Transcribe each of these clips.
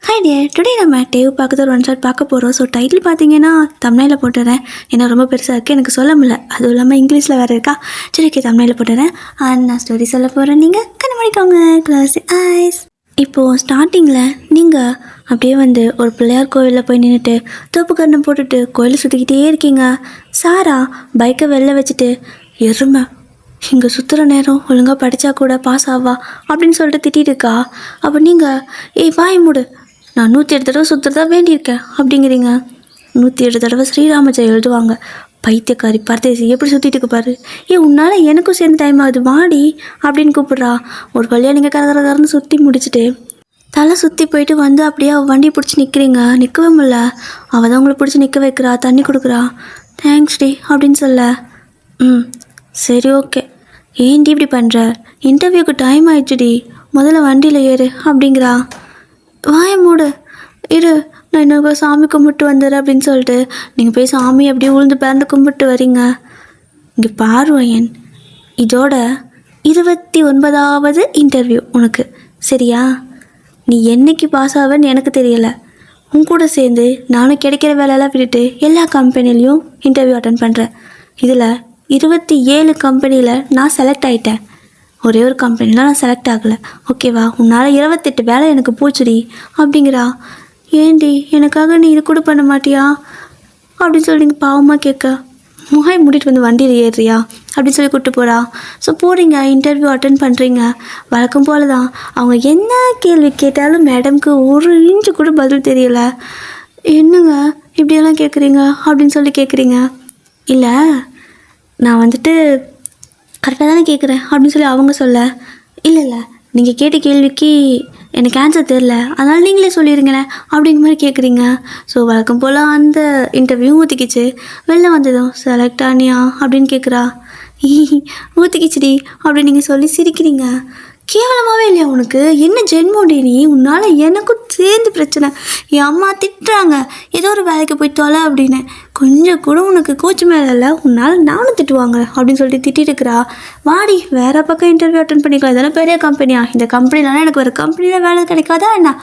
Hi dear, today நம்ம Dave பார்க்குறது ஒரு ஒன் ஷாட் பார்க்க போகிறோம். ஸோ டைட்டில் பார்த்தீங்கன்னா தமிழில் போட்டுறேன். ஏன்னா ரொம்ப பெருசாக இருக்குது, எனக்கு சொல்ல முடியல. அதுவும் இல்லாமல் இங்கிலீஷில் வேறு இருக்கா. சரி, ஓகே, தமிழில் போட்டுறேன். நான் ஸ்டோரி சொல்ல போகிறேன். நீங்கள் கண்ணு மணிக்கோங்க, க்ளோஸ் ஐஸ். இப்போது ஸ்டார்டிங்கில் நீங்கள் அப்படியே வந்து ஒரு பிள்ளையார் கோவிலில் போய் நின்றுட்டு தோப்பு கண்ணை போட்டுட்டு கோயிலை சுற்றிக்கிட்டே இருக்கீங்க. சாரா பைக்கை வெளில வச்சுட்டு எருமை இங்கே சுற்றுற நேரம் ஒழுங்காக படித்தா கூட பாஸ் ஆவா அப்படின்னு சொல்லிட்டு திட்டிட்டு இருக்கா. அப்போ நீங்கள் வாய் மூடு, நான் 108 தடவை சுற்றுறதா வேண்டியிருக்கேன் அப்படிங்கிறீங்க. 108 தடவை ஸ்ரீராமஜெயம் எழுதுவாங்க. பைத்தியக்காரி பரதேசி எப்படி சுற்றிட்டு இருக்கு பாரு. உன்னால் எனக்கும் சேர்ந்து டைம் ஆகுது வாடி அப்படின்னு கூப்பிட்றா. ஒரு வழியாக நீங்கள் கரகரன்னு சுற்றி முடிச்சுட்டு தலை சுற்றி போயிட்டு வந்து அப்படியே அவள் வண்டியை பிடிச்சி நிற்கிறீங்க. நிற்கவே முடியல. அவள் தான் உங்களை பிடிச்சி நிற்க வைக்கிறா, தண்ணி கொடுக்குறா. தேங்க்ஸ் டி அப்படின்னு சொல்ல. சரி, ஓகே, ஏன்டி இப்படி பண்ணுற? இன்டர்வியூக்கு டைம் ஆயிடுச்சுடி, முதல்ல வண்டியில் ஏறு அப்படிங்கிறா. வாய மூடு, இரு, நான் இன்னொரு சாமி கும்பிட்டு வந்துடுறேன் அப்படின்னு சொல்லிட்டு நீங்கள் போய் சாமி அப்படியே உழுந்து பேர்ந்து கும்பிட்டு வரீங்க. இங்கே பார்வையன், இதோட 29வது இன்டர்வியூ உனக்கு, சரியா? நீ என்னைக்கு பாஸ் ஆவேன்னு எனக்கு தெரியலை. உன் கூட சேர்ந்து நானும் கிடைக்கிற வேலையெல்லாம் விட்டுட்டு எல்லா கம்பெனிலையும் இன்டர்வியூ அட்டன் பண்ணுறேன். இதில் 27 கம்பெனியில் நான் செலக்ட் ஆகிட்டேன். ஒரே ஒரு கம்பெனியில் நான் செலக்ட் ஆகலை, ஓகேவா? உன்னால் 28 வேலை எனக்கு போச்சுடி அப்படிங்கிறா. ஏண்டி எனக்காக நீ இது கூட பண்ண மாட்டியா அப்படின்னு சொல்லி நீங்கள் பாவமாக கேட்க, முகாய் மூடிட்டு வந்து வண்டியில் ஏறுறியா அப்படின்னு சொல்லி கூப்பிட்டு போகிறா. ஸோ போகிறீங்க, இன்டர்வியூ அட்டன் பண்ணுறீங்க. வழக்கம் போல தான் அவங்க என்ன கேள்வி கேட்டாலும் மேடம்க்கு ஒரு இன்ச்சு கூட பதில் தெரியலை. என்னங்க இப்படியெல்லாம் கேட்குறீங்க அப்படின்னு சொல்லி கேட்குறீங்க. இல்லை, நான் வந்துட்டு கரெக்டாக தானே கேட்குறேன் அப்படின்னு சொல்லி அவங்க சொல்ல, இல்லை நீங்கள் கேட்ட கேள்விக்கு எனக்கு ஆன்சர் தெரில, அதனால் நீங்களே சொல்லிடுங்களேன் அப்படிங்கிற மாதிரி கேட்குறீங்க. ஸோ வழக்கம் போல் அந்த இன்டர்வியூ ஊற்றிக்கிச்சு. வெளில வந்ததும் செலக்ட் ஆனியா அப்படின்னு கேட்குறா. ஊற்றிக்கிச்சுடி அப்படின்னு நீங்கள் சொல்லி சிரிக்கிறீங்க. கேவலமாகவே இல்லையா உனக்கு? என்ன ஜென்மோடி நீ? உன்னால் எனக்கும் சேர்ந்து பிரச்சனை. என் அம்மா திட்டுறாங்க, ஏதோ ஒரு வேலைக்கு போய் தொலை அப்படின்னு. கொஞ்சம் கூட உனக்கு கோச்சு மேலே இல்லை, உன்னால் நானும் திட்டுவாங்க அப்படின்னு சொல்லிட்டு திட்டிட்டு இருக்கிறா. வாடி, வேறு பக்கம் இன்டர்வியூ அட்டன் பண்ணிக்கலாம், இதெல்லாம் பெரிய கம்பெனியா? இந்த கம்பெனினால எனக்கு வேறு கம்பெனியில் வேலை கிடைக்காதா என்ன?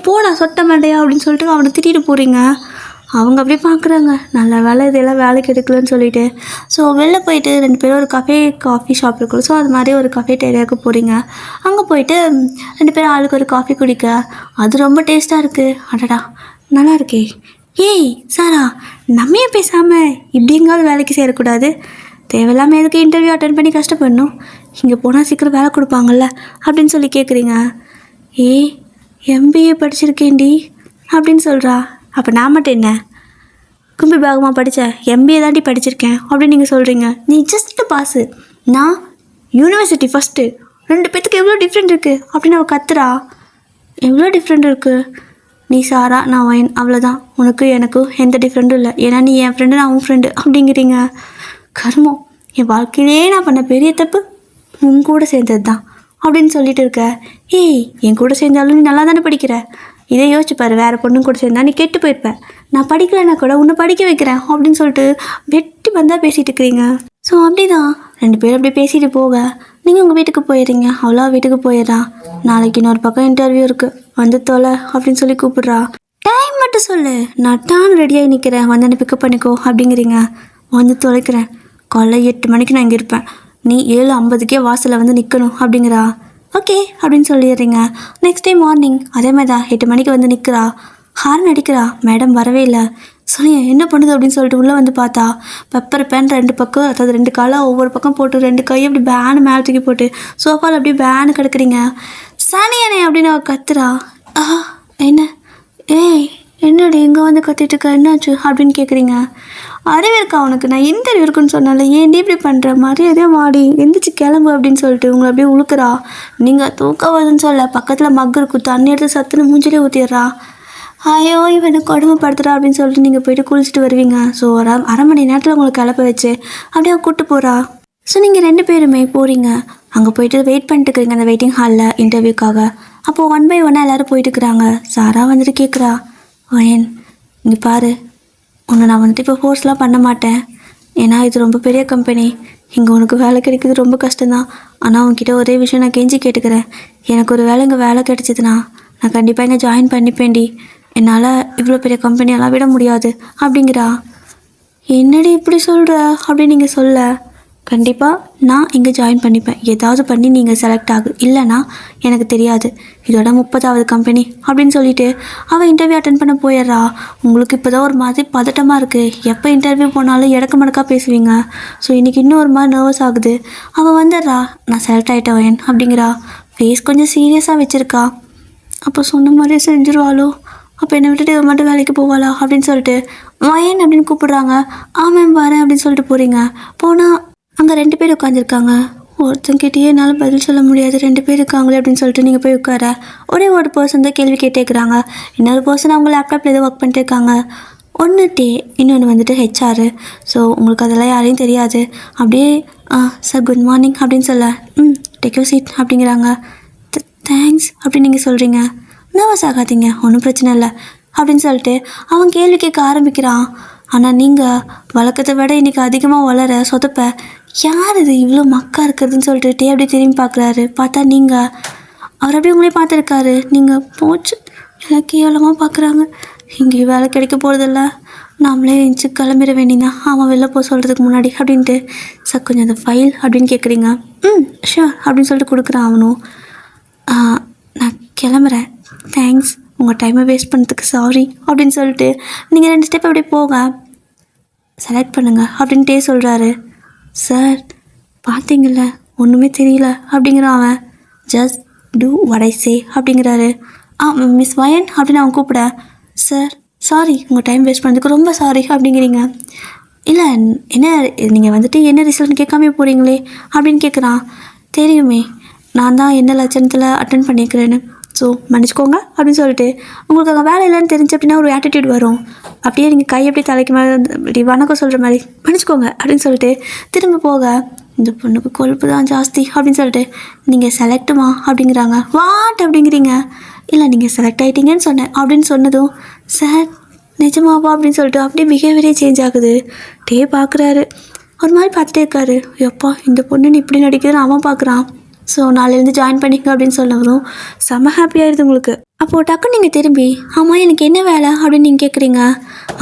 போனா சொட்ட மாட்டையா அப்படின்னு சொல்லிட்டு அவனை திட்டிட்டு போகிறீங்க. அவங்க அப்படியே பார்க்குறாங்க, நல்ல வேலை இதெல்லாம் வேலைக்கு எடுக்கலன்னு சொல்லிட்டு. ஸோ வெளில போயிட்டு 2 பேரும் ஒரு காஃபி ஷாப் இருக்கும். ஸோ அது மாதிரி ஒரு கஃபேட்டேரியாவுக்கு போகிறீங்க. அங்கே போயிட்டு 2 பேரும் ஆளுக்கு ஒரு காஃபி குடிக்க. அது ரொம்ப டேஸ்ட்டாக இருக்குது. அடடா, நல்லா இருக்கே. சாரா, நம்மையே பேசாமல் இப்படி எங்காவது வேலைக்கு சேரக்கூடாது? தேவையில்லாமல் எதுக்கு இன்டர்வியூ அட்டன் பண்ணி கஷ்டப்படணும்? இங்கே போனால் சீக்கிரம் வேலை கொடுப்பாங்கல்ல அப்படின்னு சொல்லி கேட்குறீங்க. MBA படிச்சிருக்கேன்டி அப்படின்னு சொல்கிறா. அப்போ நான் மட்டும் என்ன கும்பி பாகமாக படித்தேன்? MBA தாண்டி படிச்சிருக்கேன் அப்படின்னு நீங்கள் சொல்கிறீங்க. நீ ஜஸ்ட்டு பாஸு, நான் யூனிவர்சிட்டி ஃபஸ்ட்டு. 2 பேத்துக்கு எவ்வளோ டிஃப்ரெண்ட் இருக்குது அப்படின்னு அவள் கத்துறா. எவ்வளோ டிஃப்ரெண்ட் இருக்குது? நீ சாரா, நான் வயன், அவ்வளோதான். உனக்கு எனக்கும் எந்த டிஃப்ரெண்ட்டும் இல்லை. ஏன்னா நீ என் ஃப்ரெண்டு, நான் உன் ஃப்ரெண்டு அப்படிங்கிறீங்க. கர்மம், என் வாழ்க்கையிலே நான் பண்ண பெரிய தப்பு உன் கூட சேர்ந்தது தான் அப்படின்னு சொல்லிட்டு இருக்க. என் கூட சேர்ந்தாலும் நீ நல்லா தானே படிக்கிற. இதை யோசிச்சுப்பாரு, வேறு பொண்ணு கூட சேர்ந்தா நீ கெட்டு போயிருப்பேன். நான் படிக்கலைன்னா கூட உன்னை படிக்க வைக்கிறேன் அப்படின்னு சொல்லிட்டு வெட்டி வந்தால் பேசிகிட்டு இருக்கிறீங்க. ஸோ அப்படி தான் 2 பேரும் அப்படி பேசிட்டு போக நீங்கள் உங்கள் வீட்டுக்கு போயிடுறீங்க. அவ்வளோ வீட்டுக்கு போயிடுறா. நாளைக்கு இன்னொரு பக்கம் இன்டர்வியூ இருக்குது, வந்து தொலை அப்படின்னு சொல்லி கூப்பிட்றா. டைம் மட்டும் சொல்லு, நான் டான் ரெடியாகி நிற்கிறேன், வந்து என்னை பிக்கப் பண்ணிக்கோ அப்படிங்கிறீங்க. வந்து தொலைக்கிறேன், காலைல 8 மணிக்கு நான் இங்கே இருப்பேன், நீ 7:50க்கே வாசலில் வந்து நிற்கணும் அப்படிங்கிறா. ஓகே அப்படின்னு சொல்லிடுறீங்க. நெக்ஸ்ட் டே மார்னிங் அதே மாதிரி தான் 8 மணிக்கு வந்து நிற்கிறா. ஹார்ன் அடிக்கிறா, மேடம் வரவே இல்லை. சரி என்ன பண்ணுது அப்படின்னு சொல்லிட்டு உள்ளே வந்து பார்த்தா பெப்பர் பேன் 2 பக்கம், அதாவது 2 காலாக ஒவ்வொரு பக்கம் போட்டு 2 கையை அப்படி பேனு மேலே தூக்கி போட்டு சோஃபாவில் அப்படியே பேனு கிடக்குறீங்க. சனியனே அப்படின்னு அவள் கத்துறா. என்ன என்னடி இங்கே வந்து கத்திட்டு இருக்க, என்னாச்சு அப்படின்னு கேட்குறீங்க. அறிவு இருக்கா உனக்கு? நான் இன்டர்வியூ இருக்குன்னு சொன்னால ஏன்டி இப்படி பண்ணுற மாதிரி அதே மாடி எந்திரிச்சு கிளம்பு அப்படின்னு சொல்லிட்டு உங்களை அப்படியே உழுக்கிறா. நீங்கள் தூக்கம் வருதுன்னு சொல்ல பக்கத்தில் மக்கு இருக்கும், தண்ணி எடுத்து சத்துன்னு மூஞ்சிலே ஊற்றிடுறா. இவனை கொடுமைப்படுத்துகிறா அப்படின்னு சொல்லிட்டு நீங்கள் போய்ட்டு குளிச்சுட்டு வருவீங்க. ஸோ ஒரு அரை மணி நேரத்தில் உங்களுக்கு கிளப்ப வச்சு அப்படியே கூப்பிட்டு போகிறா. ஸோ நீங்கள் 2 பேருமே போகிறீங்க. அங்கே போயிட்டு வெயிட் பண்ணிட்டு இருக்கிறீங்க அந்த வெயிட்டிங் ஹாலில் இன்டர்வியூக்காக. அப்போது 1 by 1 எல்லோரும் போயிட்டு இருக்கிறாங்க. சாரா வந்துட்டு கேட்குறா, வயன் இங்கே பாரு, உன்னை நான் வந்துட்டு இப்போ ஃபோர்ஸ்லாம் பண்ண மாட்டேன். ஏன்னா இது ரொம்ப பெரிய கம்பெனி, இங்கே உனக்கு வேலை கிடைக்கிறது ரொம்ப கஷ்டம்தான். ஆனால் உன்கிட்ட ஒரே விஷயம் நான் கெஞ்சி கேட்டுக்கிறேன். எனக்கு ஒரு வேலை இங்கே வேலை கிடைச்சிதுன்னா நான் கண்டிப்பாக இங்கே ஜாயின் பண்ணிப்பேன்டி, என்னால் இவ்வளோ பெரிய கம்பெனியெல்லாம் விட முடியாது அப்படிங்கிறா. என்னடி இப்படி சொல்கிற அப்படின்னு நீங்கள் சொல்ல, கண்டிப்பாக நான் இங்கே ஜாயின் பண்ணிப்பேன், ஏதாவது பண்ணி நீங்கள் செலக்ட் ஆகு, இல்லைனா எனக்கு தெரியாது, இதோட 30வது கம்பெனி அப்படின்னு சொல்லிட்டு அவள் இன்டர்வியூ அட்டன் பண்ண போயிடுறா. உங்களுக்கு இப்போ தான் ஒரு மாதிரி பதட்டமாக இருக்குது, எப்போ இன்டர்வியூ போனாலும் இடக்கு மடக்காக பேசுவீங்க. ஸோ இன்றைக்கி இன்னும் ஒரு மாதிரி நர்வஸ் ஆகுது. அவள் வந்துடுறா, நான் செலக்ட் ஆகிட்டவன் அப்படிங்கிறா. ஃபேஸ் கொஞ்சம் சீரியஸாக வச்சுருக்கா. அப்போ சொன்ன மாதிரியே செஞ்சுருவாளோ, அப்போ என்னை விட்டுட்டு இவன் மட்டும் வேலைக்கு போவாளா அப்படின்னு சொல்லிட்டு வயன் அப்படின்னு கூப்பிடுறாங்க. ஆமாம் வரேன் அப்படின்னு சொல்லிட்டு போகிறீங்க. போனால் அங்கே 2 பேர் உட்காந்துருக்காங்க. ஒருத்தங்கிட்டயே என்னால் பதில் சொல்ல முடியாது, 2 பேர் இருக்காங்களே அப்படின்னு சொல்லிட்டு நீங்கள் போய் உட்கார. ஒரே ஒரு பர்சன் தான் கேள்வி கேட்டேக்கிறாங்க. இன்னொரு பர்சன் அவங்க லேப்டாப்பில் ஏதோ ஒர்க் பண்ணிட்டு இருக்காங்க. இன்னொன்று வந்துட்டு ஹெச்ஆர். ஸோ உங்களுக்கு அதெல்லாம் யாரையும் தெரியாது. அப்படியே சார் குட் மார்னிங் அப்படின்னு சொல்ல, டேக் யூ சீட் அப்படிங்கிறாங்க. தேங்க்ஸ் அப்படின்னு நீங்கள் சொல்கிறீங்க. நர்வஸ் ஆகாதீங்க, ஒன்றும் பிரச்சனை இல்லை அப்படின்னு சொல்லிட்டு அவன் கேள்வி கேட்க ஆரம்பிக்கிறான். ஆனால் நீங்கள் வழக்கத்தை விட இன்றைக்கி அதிகமாக வளர சொதப்ப, யார் இது இவ்வளோ மக்கா இருக்கிறதுன்னு சொல்லிட்டு அப்படியே திரும்பி பார்க்குறாரு. பார்த்தா நீங்கள் அவர் அப்படியே உங்களே பார்த்துருக்காரு. நீங்கள் போச்சு எல்லாம் கேவலமாக பார்க்குறாங்க, இங்கேயும் வேலை கிடைக்க போகிறதில்ல, நாமளே எஞ்சி கிளம்பிட வேண்டியதான் அவன் வெளில போக சொல்கிறதுக்கு முன்னாடி அப்படின்ட்டு. சார் கொஞ்சம் அந்த ஃபைல் அப்படின்னு கேட்குறீங்க. ஷூர் அப்படின்னு சொல்லிட்டு கொடுக்குறான் அவனும். நான் கிளம்புறேன், தேங்க்ஸ், உங்கள் டைமை வேஸ்ட் பண்ணதுக்கு சாரி அப்படின்னு சொல்லிட்டு நீங்கள் 2 ஸ்டெப் அப்படியே போக செலக்ட் பண்ணுங்கள் அப்படின்ட்டே சொல்கிறாரு. சார் பார்த்தீங்கள ஒன்றுமே தெரியல அப்படிங்கிறான் அவன். ஜஸ்ட் டூ வாட் ஐ சே அப்படிங்கிறாரு. மிஸ் வயன் அப்படின்னு அவன் கூப்பிட, சார் சாரி உங்கள் டைம் வேஸ்ட் பண்ணதுக்கு ரொம்ப சாரி அப்படிங்கிறீங்க. இல்லை என்ன நீங்கள் வந்துட்டு என்ன ரிசல்ட்னு கேட்காமே போகிறீங்களே அப்படின்னு கேட்குறான். தெரியுமே நான் தான் என்ன லட்சணத்தில் அட்டன் பண்ணியிருக்கிறேன்னு, ஸோ மன்னிச்சிக்கோங்க அப்படின்னு சொல்லிட்டு, உங்களுக்கு அங்கே வேலை இல்லைன்னு தெரிஞ்சு அப்படின்னா ஒரு ஆட்டிடியூட் வரும். அப்படியே நீங்கள் கை அப்படியே தலைக்கு மேலே இப்படி வணக்கம் சொல்கிற மாதிரி மன்னிச்சிக்கோங்க அப்படின்னு சொல்லிட்டு திரும்ப போக, இந்த பொண்ணுக்கு கொழுப்பு தான் ஜாஸ்தி அப்படின்னு சொல்லிட்டு நீங்கள் செலக்டுமா அப்படிங்கிறாங்க. வாட் அப்படிங்கிறீங்க. இல்லை நீங்கள் செலக்ட் ஆகிட்டீங்கன்னு சொன்னேன் அப்படின்னு சொன்னதும், சார் நிஜமாவா அப்படின்னு சொல்லிட்டு அப்படியே பிஹேவியரே சேஞ்ச் ஆகுது. பார்க்குறாரு, ஒரு மாதிரி பார்த்துட்டே இருக்காரு. எப்பா இந்த பொண்ணுன்னு இப்படி நடிக்கிறதுன்னு அவன் பார்க்குறான். ஸோ நாளையிலேருந்து ஜாயின் பண்ணிக்க அப்படின்னு சொல்லவும் செம்ம ஹாப்பியாகிடுது உங்களுக்கு. அப்போது டக்குன்னு நீங்கள் திரும்பி, ஆமாம் எனக்கு என்ன வேலை அப்படின்னு நீங்கள் கேட்குறீங்க.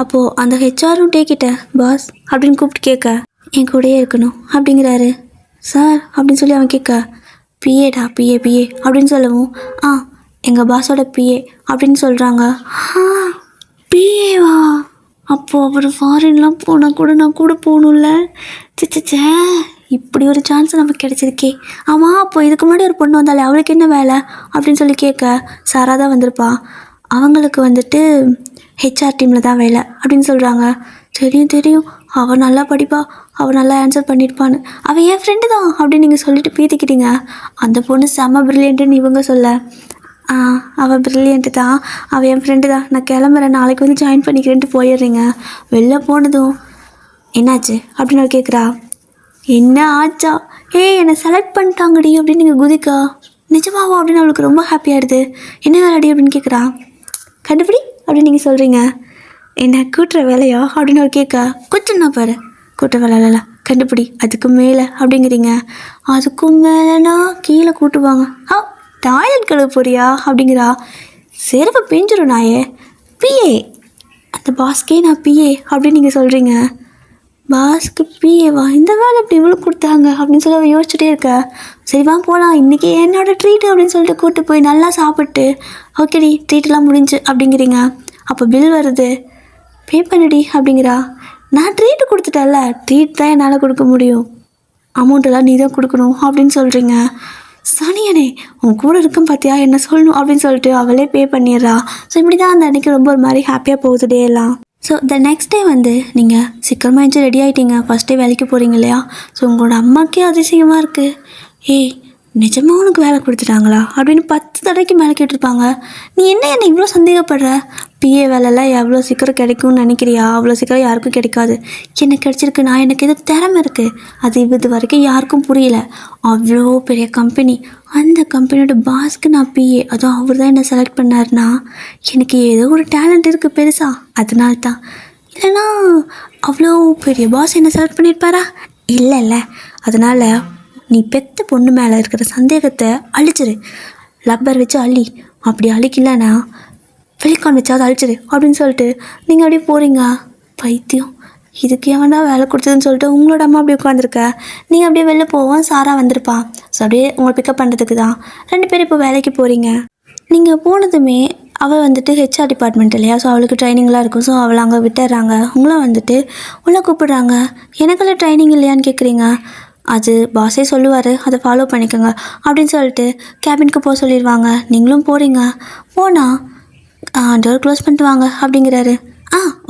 அப்போது அந்த ஹெச்ஆரும் டேக்கிட்ட பாஸ் அப்படின்னு கூப்பிட்டு கேட்க, என் கூடயே இருக்கணும் அப்படிங்கிறாரு. சார் அப்படின்னு சொல்லி அவன் கேட்க, பிஏடா பிஏ அப்படின்னு சொல்லவும், எங்கள் பாஸோட பிஏ அப்படின்னு சொல்கிறாங்க. பிஏவா? அப்போது அவர் ஃபாரின்லாம் போனால் கூட நான் கூட போகணும்ல. சிச்சே, இப்படி ஒரு சான்ஸ் நமக்கு கிடச்சிருக்கே. ஆமாம், அப்போ இதுக்கு முன்னாடி ஒரு பொண்ணு வந்தாலே அவளுக்கு என்ன வேலை அப்படின்னு சொல்லி கேட்க, சாராக தான் வந்திருப்பா, அவங்களுக்கு வந்துட்டு ஹெச்ஆர் டீமில் தான் வேலை அப்படின்னு சொல்கிறாங்க. தெரியும் அவள் நல்லா படிப்பா, அவள் நல்லா ஆன்சர் பண்ணியிருப்பான்னு, அவள் என் ஃப்ரெண்டு தான் அப்படின்னு நீங்கள் சொல்லிட்டு பீத்திக்கிட்டீங்க. அந்த பொண்ணு செம்ம ப்ரில்லியன்ட்டுன்னு இவங்க சொல்ல, அவள் ப்ரில்லியண்ட்டு தான், அவள் என் ஃப்ரெண்டு தான், நான் கிளம்புறேன், நாளைக்கு வந்து ஜாயின் பண்ணிக்கிறேன்ட்டு போயிடுறீங்க. வெளில போனதும் என்னாச்சு அப்படின்னு அவள் கேட்குறா. என்ன ஆச்சா? என்னை செலக்ட் பண்ணிட்டாங்கடி அப்படின்னு நீங்கள் குதிக்கா. நிஜமாவா அப்படின்னு அவளுக்கு ரொம்ப ஹாப்பியாகிடுது. என்ன வேலைடி அப்படின்னு கேட்குறா. கண்டுபிடி அப்படின்னு நீங்கள் சொல்கிறீங்க. என்ன கூட்டுற வேலையா அப்படின்னு அவள் கேட்க, கூட்டுனா பாரு, கூட்டுற வேலை கண்டுபிடி, அதுக்கு மேலே அப்படிங்கிறீங்க. அதுக்கும் மேலேனா கீழே கூட்டுவாங்க. டாய்லெட் கழுவ போறியா அப்படிங்கிறா. செருப்பு பிஞ்சிரும் நாயே. பிஏ, அந்த பாஸ்கே நான் பிஏ அப்படின்னு நீங்கள் சொல்கிறீங்க. பாஸ்க்கு பிஏவா? இந்த வேலை இப்படி இவ்வளோ கொடுத்தாங்க அப்படின்னு சொல்லி அவள் யோசிச்சுட்டே இருக்க. சரிவா போகலாம், இன்றைக்கி என்னோடய ட்ரீட்டு அப்படின்னு சொல்லிட்டு கூப்பிட்டு போய் நல்லா சாப்பிட்டு, ஓகேடி ட்ரீட்டெலாம் முடிஞ்சு அப்படிங்கிறீங்க. அப்போ பில் வருது, பே பண்ணுடி அப்படிங்கிறா. நான் ட்ரீட்டு கொடுத்துட்டேன்ல, ட்ரீட் தான் என்னால் கொடுக்க முடியும், அமௌண்ட்டெல்லாம் நீ தான் கொடுக்கணும் அப்படின்னு சொல்கிறீங்க. சனியனே உன் கூட இருக்கும் பார்த்தியா என்ன சொல்லணும் அப்படின்னு சொல்லிட்டு அவளே பே பண்ணிடுறா. ஸோ இப்படி தான் அந்த அன்றைக்கி ரொம்ப ஒரு மாதிரி ஹாப்பியாக போகுது டே எல்லாம். ஸோ த நெக்ஸ்ட் டே வந்து நீங்கள் சீக்கிரமாக எழுந்து ரெடி ஆகிட்டீங்க, ஃபஸ்ட் டே வேலைக்கு போகிறீங்க இல்லையா. ஸோ உங்களோட அம்மாக்கே அதிசயமாக இருக்குது. நிஜமாக உனக்கு வேலை கொடுத்துட்டாங்களா அப்படின்னு 10 தடவைக்கு மேலே கேட்டிருப்பாங்க. நீ என்ன இவ்வளோ சந்தேகப்படுற? பிஏ வேலைலாம் எவ்வளோ சீக்கிரம் கிடைக்கும்னு நினைக்கிறியா? அவ்வளோ சீக்கிரம் யாருக்கும் கிடைக்காது. எனக்கு கிடச்சிருக்கு, நான் எனக்கு எது திறமை இருக்குது, அது இது வரைக்கும் யாருக்கும் புரியல. அவ்வளோ பெரிய கம்பெனி, அந்த கம்பெனியோட பாஸ்க்கு நான் பிஏ, அதுவும் அவர் தான் என்னை செலக்ட் பண்ணார்னா எனக்கு ஏதோ ஒரு டேலண்ட் இருக்குது பெருசா, அதனால தான். இல்லைனா அவ்வளோ பெரிய பாஸ் என்னை செலக்ட் பண்ணியிருப்பாரா? இல்லை அதனால் நீ பெத்த பொண்ணு மேலே இருக்கிற சந்தேகத்தை அழிச்சிரு. லப்பர் வச்சு அள்ளி அப்படி அழிக்கலன்னா வெளிக்கான் வச்சாவது அழிச்சிடு அப்படின்னு சொல்லிட்டு நீங்கள் அப்படியே போகிறீங்க. பைத்தியம், இதுக்கு எவன்டா வேலை கொடுத்ததுன்னு சொல்லிட்டு உங்களோட அம்மா அப்படியே உட்காந்துருக்க. நீங்கள் அப்படியே வெளில போவோம், சாரா வந்திருப்பான். ஸோ அப்படியே உங்களை பிக்கப் பண்ணுறதுக்கு தான் 2 பேரும் இப்போ வேலைக்கு போகிறீங்க. நீங்கள் போனதுமே அவள் வந்துட்டு ஹெச்ஆர் டிபார்ட்மெண்ட் இல்லையா, ஸோ அவளுக்கு ட்ரைனிங்லாம் இருக்கும். ஸோ அவளை அங்கே விட்டுறாங்க. உங்களை வந்துட்டு உள்ளே கூப்பிடுறாங்க. எனக்கெல்லாம் ட்ரைனிங் இல்லையான்னு கேட்குறீங்க. அது பாஸே சொல்லுவார், அதை ஃபாலோ பண்ணிக்கோங்க அப்படின்னு சொல்லிட்டு கேபினுக்கு போக சொல்லிடுவாங்க. நீங்களும் போகிறீங்க. போனால் டோர் க்ளோஸ் பண்ணிட்டு வாங்க அப்படிங்கிறாரு.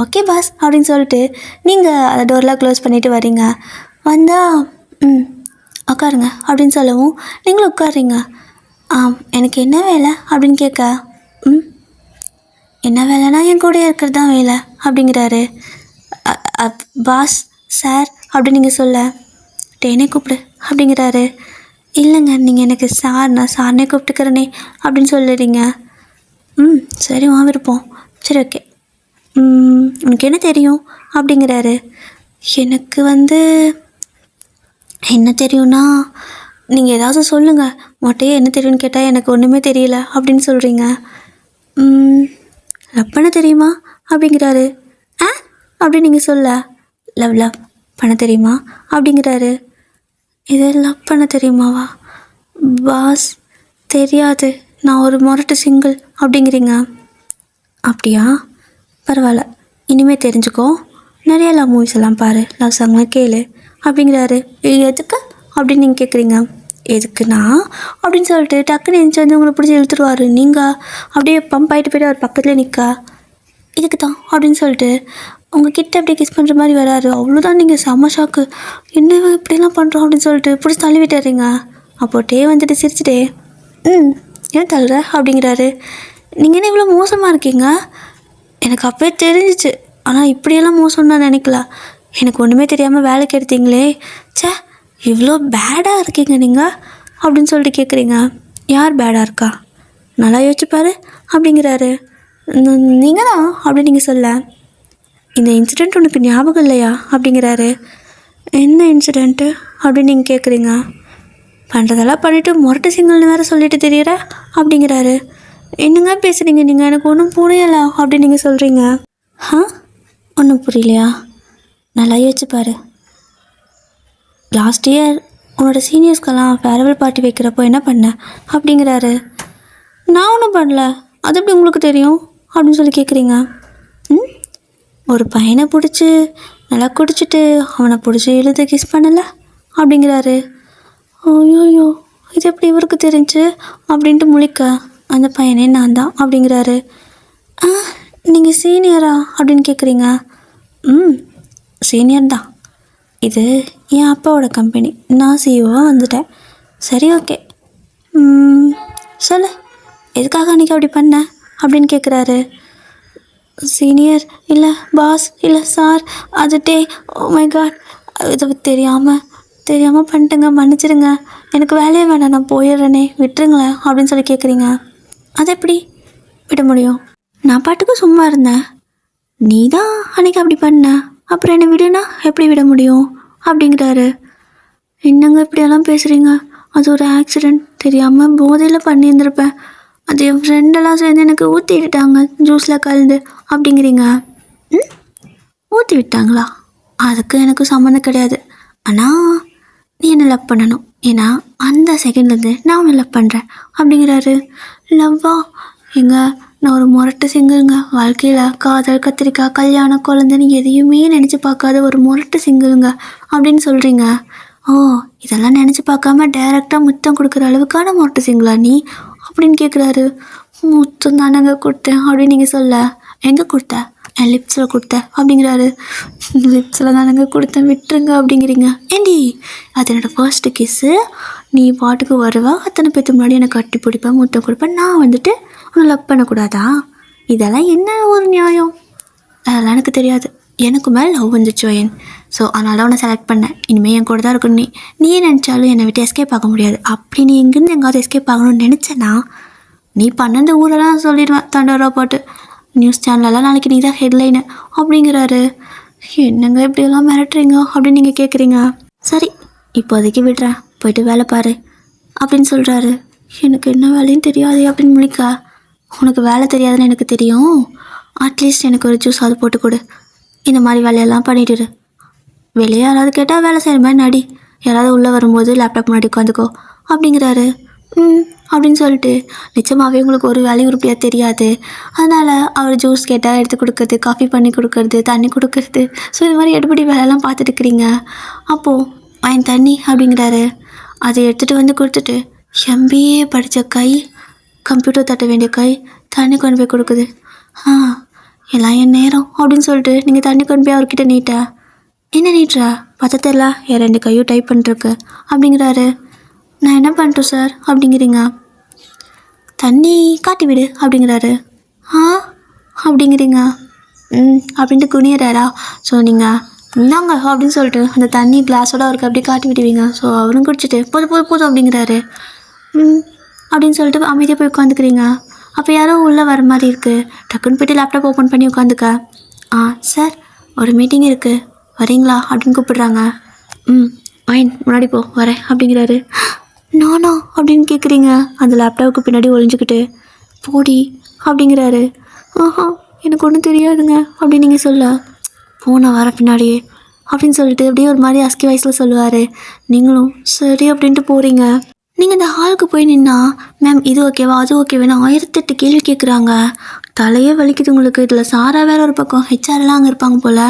ஓகே பாஸ் அப்படின்னு சொல்லிட்டு நீங்கள் அந்த டோர்லாம் க்ளோஸ் பண்ணிவிட்டு வரீங்க. வந்தால் உட்காருங்க அப்படின்னு சொல்லவும் நீங்களும் உட்காருறீங்க. எனக்கு என்ன வேலை அப்படின்னு கேட்க, என்ன வேலைனா என் கூட இருக்கிறது தான் வேலை அப்படிங்கிறாரு. பாஸ் சார் அப்படின்னு நீங்கள் சொல்ல, டேனே கூப்பிடு அப்படிங்கிறாரு. இல்லைங்க, நீங்கள் எனக்கு சார், நான் சார்னே கூப்பிட்டுக்கிறேனே அப்படின்னு சொல்லிடுறீங்க. சரி வா விருப்பம், சரி ஓகே. உனக்கு என்ன தெரியும் அப்படிங்கிறாரு. எனக்கு என்ன தெரியும்னா, நீங்கள் ஏதாவது சொல்லுங்கள், மொட்டையே என்ன தெரியும்னு கேட்டால் எனக்கு ஒன்றுமே தெரியல அப்படின்னு சொல்கிறீங்க. லவ் பண்ண தெரியுமா அப்படிங்கிறாரு. அப்படின்னு நீங்கள் சொல்ல, லவ் பண்ண தெரியுமா அப்படிங்கிறாரு. இது லவ் பண்ண தெரியுமாவா பாஸ்? தெரியாது, நான் ஒரு மொரட்டு சிங்கிள் அப்படிங்கிறீங்க. அப்படியா, பரவாயில்ல, இனிமேல் தெரிஞ்சுக்கோ. நிறைய லவ் மூவிஸ் எல்லாம் பாரு, லவ் சாங்லாம் கேளு அப்படிங்கிறாரு. எதுக்கு அப்படின்னு நீங்கள் கேட்குறீங்க. எதுக்குண்ணா அப்படின்னு சொல்லிட்டு டக்குன்னு எழுந்துச்சி வந்து உங்களை பிடிச்சி இழுத்துருவார். நீங்கள் அப்படியே பம்ப் ஆகிட்டு போய்ட்டு அவர் பக்கத்தில் நிற்க, இதுக்கு தான் அப்படின்னு சொல்லிட்டு உங்கள் கிட்ட அப்படியே கிஸ் பண்ணுற மாதிரி வராரு. அவ்வளோதான், நீங்கள் செம்ம ஷாக்கு. என்ன இப்படிலாம் பண்ணுறோம் அப்படின்னு சொல்லிட்டு பிடிச்சி தள்ளி விட்டுறீங்க. அப்போட்டே வந்துட்டு சிரிச்சுட்டே, ஏன் தள்ளுற அப்படிங்கிறாரு. நீங்கள் என்ன இவ்வளோ மோசமாக இருக்கீங்க? எனக்கு அப்போயே தெரிஞ்சிச்சு, ஆனால் இப்படியெல்லாம் மோசம்னு நான் நினைக்கல. எனக்கு ஒன்றுமே தெரியாமல் வேலைக்கு எடுத்தீங்களே, சே இவ்வளோ பேடாக இருக்கீங்க நீங்கள் அப்படின்னு சொல்லிட்டு கேட்குறீங்க. யார் பேடாக இருக்கா, நல்லா யோசிச்சுப்பாரு அப்படிங்கிறாரு. நீங்கள் தான் அப்படின்னு நீங்கள் சொல்ல, இந்த இன்சிடெண்ட் உனக்கு ஞாபகம் இல்லையா அப்படிங்கிறாரு. என்ன இன்சிடெண்ட்டு அப்படின்னு நீங்கள் கேட்குறீங்க. பண்ணுறதெல்லாம் பண்ணிவிட்டு மொரட்டு சிங்கல்னு வேறு சொல்லிட்டு தெரியுற அப்படிங்கிறாரு. என்னங்க பேசுகிறீங்க நீங்கள், எனக்கு ஒன்றும் புரியலை அப்படின்னு நீங்கள் சொல்கிறீங்க. ஒன்றும் புரியலையா, நல்லா யோசிச்சுப்பாரு. லாஸ்ட் இயர் உன்னோட சீனியர்ஸ்க்கெல்லாம் ஃபேர்வெல் பார்ட்டி வைக்கிறப்போ என்ன பண்ண அப்படிங்கிறாரு. நான் ஒன்றும் பண்ணல, அது எப்படி உங்களுக்கு தெரியும் அப்படின்னு சொல்லி கேட்குறீங்க. ஒரு பையனை பிடிச்சி நல்லா குடிச்சிட்டு அவனை பிடிச்சி இழுத்து கிஸ் பண்ணலை அப்படிங்கிறாரு. ஐயோயோ, இது எப்படி இவருக்கு தெரிஞ்சு அப்படின்ட்டு முழிக்க, அந்த பையனே நான் தான் அப்படிங்கிறாரு. நீங்கள் சீனியரா அப்படின்னு கேட்குறீங்க. சீனியர் தான், இது என் அப்பாவோட கம்பெனி, நான் சிஇஓவாக வந்துட்டேன். சரி ஓகே, சொல்லு எதுக்காக அன்றைக்கி அப்படி பண்ண அப்படின்னு கேட்குறாரு. சீனியர் இல்லை பாஸ் இல்லை சார், அது ஓ மை காட், இதை தெரியாமல் பண்ணிட்டேங்க, மன்னிச்சிடுங்க, எனக்கு வேலையே வேணாம், நான் போயிடுறேனே, விட்டுருங்களேன் அப்படின்னு சொல்லி கேட்குறீங்க. அதை எப்படி விட முடியும்? நான் பாட்டுக்கு சும்மா இருந்தேன், நீ தான் அன்றைக்கி அப்படி பண்ண, அப்புறம் என்னை விடுனா எப்படி விட முடியும் அப்படிங்கிறாரு. என்னங்க இப்படியெல்லாம் பேசுகிறீங்க, அது ஒரு ஆக்சிடெண்ட், தெரியாமல் போதையில் பண்ணியிருந்திருப்பேன், அது என் ஃப்ரெண்டெல்லாம் சேர்ந்து எனக்கு ஊற்றி விட்டாங்க ஜூஸில் கலந்து அப்படிங்கிறீங்க. ஊற்றி விட்டாங்களா? அதுக்கு எனக்கு சம்மந்தம் கிடையாது. ஆனால் நீ என்ன லவ் பண்ணணும், ஏன்னா அந்த செகண்ட்லேருந்து நான் உன்னை லவ் பண்ணுறேன் அப்படிங்கிறாரு. லவ்வா? எங்க நான் ஒரு முரட்டு சிங்கிள்ங்க, வாழ்க்கையில் காதல் கத்திரிக்காய் கல்யாணம் குழந்தைன்னு எதையுமே நினச்சி பார்க்காத ஒரு முரட்டு சிங்கிள்ங்க அப்படின்னு சொல்கிறீங்க. ஓ, இதெல்லாம் நினச்சி பார்க்காம டைரெக்டாக முத்தம் கொடுக்குற அளவுக்கான முரட்டு சிங்கிளா நீ அப்படின்னு கேட்குறாரு. முத்தம் தானங்க கொடுத்தேன் அப்படின்னு நீங்கள் சொல்ல, எங்கே கொடுத்த? என் லிப்ஸில் கொடுத்த அப்படிங்கிறாரு. லிப்ஸில் தானங்க கொடுத்தேன், விட்டுருங்க அப்படிங்கிறீங்க. ஏண்டி, அது என்னோடய ஃபர்ஸ்ட்டு கிஸ்ஸு, நீ பாட்டுக்கு வருவா, அத்தனை பேர்த்து முன்னாடி எனக்கு கட்டி பிடிப்பேன், முத்தம் கொடுப்பேன், நான் வந்துட்டு உன்னை லவ் பண்ணக்கூடாதா? இதெல்லாம் என்ன ஒரு நியாயம்? அதெல்லாம் எனக்கு தெரியாது, எனக்கு மேலே லவ் வந்துச்சு வயன், ஸோ அதனால தான் உன்னை செலக்ட் பண்ணேன். இனிமேல் என் கூட தான் இருக்கணும். நீயே நினச்சாலும் என்னை விட்டு எஸ்கேப் ஆக முடியாது. அப்படி நீ எங்கேருந்து எங்காவது எஸ்கேப் ஆகணும்னு நினச்சேன்னா நீ 12 ஊரெல்லாம் சொல்லிடுவேன், தண்டரா போட்டு நியூஸ் சேனலெல்லாம் நாளைக்கு நீ தான் ஹெட்லைனு அப்படிங்கிறாரு. என்னங்க இப்படியெல்லாம் மிரட்டுறீங்க அப்படின்னு நீங்கள் கேட்குறீங்க. சரி இப்போதைக்கு விடுறேன், போயிட்டு வேலை பாரு அப்படின்னு சொல்கிறாரு. எனக்கு என்ன வேலையும் தெரியாது அப்படின்னு முழிக்கா. உனக்கு வேலை தெரியாதுன்னு எனக்கு தெரியும், அட்லீஸ்ட் எனக்கு ஒரு ஜூஸ் அது போட்டு கொடு. இந்த மாதிரி வேலையெல்லாம் பண்ணிட்டுரு. வெளியே யாராவது கேட்டால் வேலை செய்கிற மாதிரி நடி, யாராவது உள்ளே வரும்போது லேப்டாப் முன்னாடி உட்காந்துக்கோ அப்படிங்கிறாரு. அப்படின்னு சொல்லிட்டு நிச்சயமாகவே உங்களுக்கு ஒரு வேலையும் உருப்படியாக தெரியாது. அதனால் அவர் ஜூஸ் கேட்டால் எடுத்து கொடுக்குறது, காஃபி பண்ணி கொடுக்கறது, தண்ணி கொடுக்கறது, ஸோ இது மாதிரி எடுபடி வேலையெல்லாம் பார்த்துட்டு இருக்கிறீங்க. அப்போது வாங்கி தண்ணி அப்படிங்கிறாரு. அதை எடுத்துகிட்டு வந்து கொடுத்துட்டு எம்பிஏ படித்த கை, கம்ப்யூட்டர் தட்ட வேண்டிய கை தண்ணி கொண்டு போய் கொடுக்குது. எல்லாம் என் நேரம் அப்படின்னு சொல்லிட்டு நீங்கள் தண்ணி கொண்டு போய் அவர்கிட்ட நீட்டா. என்ன நீட்டுறா பத்தத்தில்ல, என் 2 கையும் டைப் பண்ணிருக்கு அப்படிங்கிறாரு. நான் என்ன பண்ணுறேன் சார் அப்படிங்கிறீங்க. தண்ணி காட்டி விடு அப்படிங்கிறாரு. அப்படிங்கிறீங்க. அப்படின்ட்டு குனியறாரா. ஸோ நீங்கள் இந்தாங்க அப்படின்னு சொல்லிட்டு அந்த தண்ணி கிளாஸோடு அவருக்கு அப்படியே காட்டி விடுவீங்க. ஸோ அவரும் குடிச்சிட்டு போதும் அப்படிங்கிறாரு. அப்படின்னு சொல்லிட்டு அமைதியாக போய் உட்காந்துக்கிறீங்க. அப்போ யாரோ உள்ளே வர மாதிரி இருக்குது. டக்குன்னு போய்ட்டு லேப்டாப் ஓப்பன் பண்ணி உட்காந்துக்க. சார் ஒரு மீட்டிங் இருக்குது வரீங்களா அப்படின்னு கூப்பிடுறாங்க. ஃபைன் முன்னாடி போ வரேன் அப்படிங்கிறாரு. நானா அப்படின்னு கேட்குறீங்க அந்த லேப்டாப்புக்கு பின்னாடி ஒளிஞ்சிக்கிட்டு. போடி அப்படிங்கிறாரு. எனக்கு ஒன்றும் தெரியாதுங்க அப்படின்னு நீங்கள் சொல்ல. போன வர பின்னாடியே அப்படின்னு சொல்லிட்டு அப்படியே ஒரு மாதிரி அஸ்கி வயசில் சொல்லுவார். நீங்களும் சரி அப்படின்ட்டு போகிறீங்க. நீங்கள் இந்த ஹாலுக்கு போய் நின்னா மேம் இது ஓகேவா அது ஓகேவான்னு 1008 கேள்வி கேட்குறாங்க. தலையே வலிக்குது உங்களுக்கு. இதில் சாரா வேறு ஒரு பக்கம், ஹெச்ஆர்லாம் அங்கே இருப்பாங்க போல்.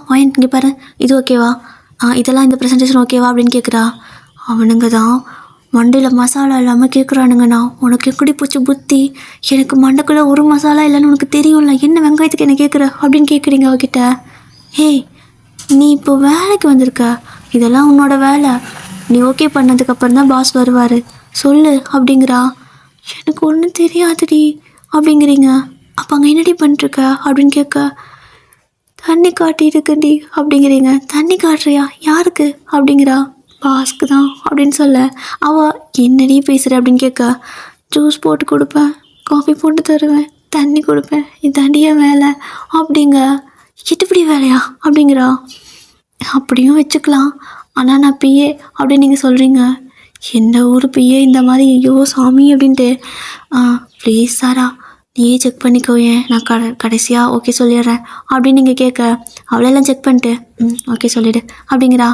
ஃபைன் இங்கே பாரு இது ஓகேவா, இதெல்லாம் இந்த ப்ரெசன்டேஷன் ஓகேவா அப்படின்னு கேட்குறா. அவனுங்க தான் மண்டையில் மசாலா இல்லாமல் கேட்குறானுங்கண்ணா. உனக்கு எப்படி போச்சு புத்தி, எனக்கு மண்டைக்குள்ளே ஒரு மசாலா இல்லைன்னு உனக்கு தெரியும்ல, என்ன வெங்காயத்துக்கு என்ன கேட்குற அப்படின்னு கேட்குறீங்க அவகிட்ட. ஏய் நீ இப்போ வேலைக்கு வந்திருக்க, இதெல்லாம் உன்னோட வேலை, நீ ஓகே பண்ணதுக்கப்புறம் தான் பாஸ் வருவார் சொல்லு அப்படிங்கிறா. எனக்கு ஒன்றும் தெரியாதுடி அப்படிங்கிறீங்க. அப்போ அங்கே என்னடி பண்ணிட்டுருக்க அப்படின்னு கேட்க. தண்ணி காட்டியிருக்குடி அப்படிங்கிறீங்க. தண்ணி காட்டுறியா யாருக்கு அப்படிங்கிறா. பாஸ்க்கு தான் அப்படின்னு சொல்ல. அவள் என்னடி பேசுகிற அப்படின்னு கேட்க. ஜூஸ் போட்டு கொடுப்பேன், காஃபி போட்டு தருவேன், தண்ணி கொடுப்பேன், இதாண்டிய வேலை அப்படிங்க. எட்டுப்படி வேலையா அப்படிங்கிறா. அப்படியும் வச்சுக்கலாம், ஆனால் நான் பிஏ அப்படின்னு நீங்கள் சொல்கிறீங்க. எந்த ஊர் பிஏ இந்த மாதிரி ஐயோ சாமி அப்படின்ட்டு. ப்ளீஸ் சாரா நீயே செக் பண்ணிக்கோ, ஏன் நான் கடைசியாக ஓகே சொல்லிடுறேன் அப்படின்னு நீங்கள் கேட்க. அவ்வளோலாம் செக் பண்ணிட்டு ஓகே சொல்லிவிடு அப்படிங்கிறா.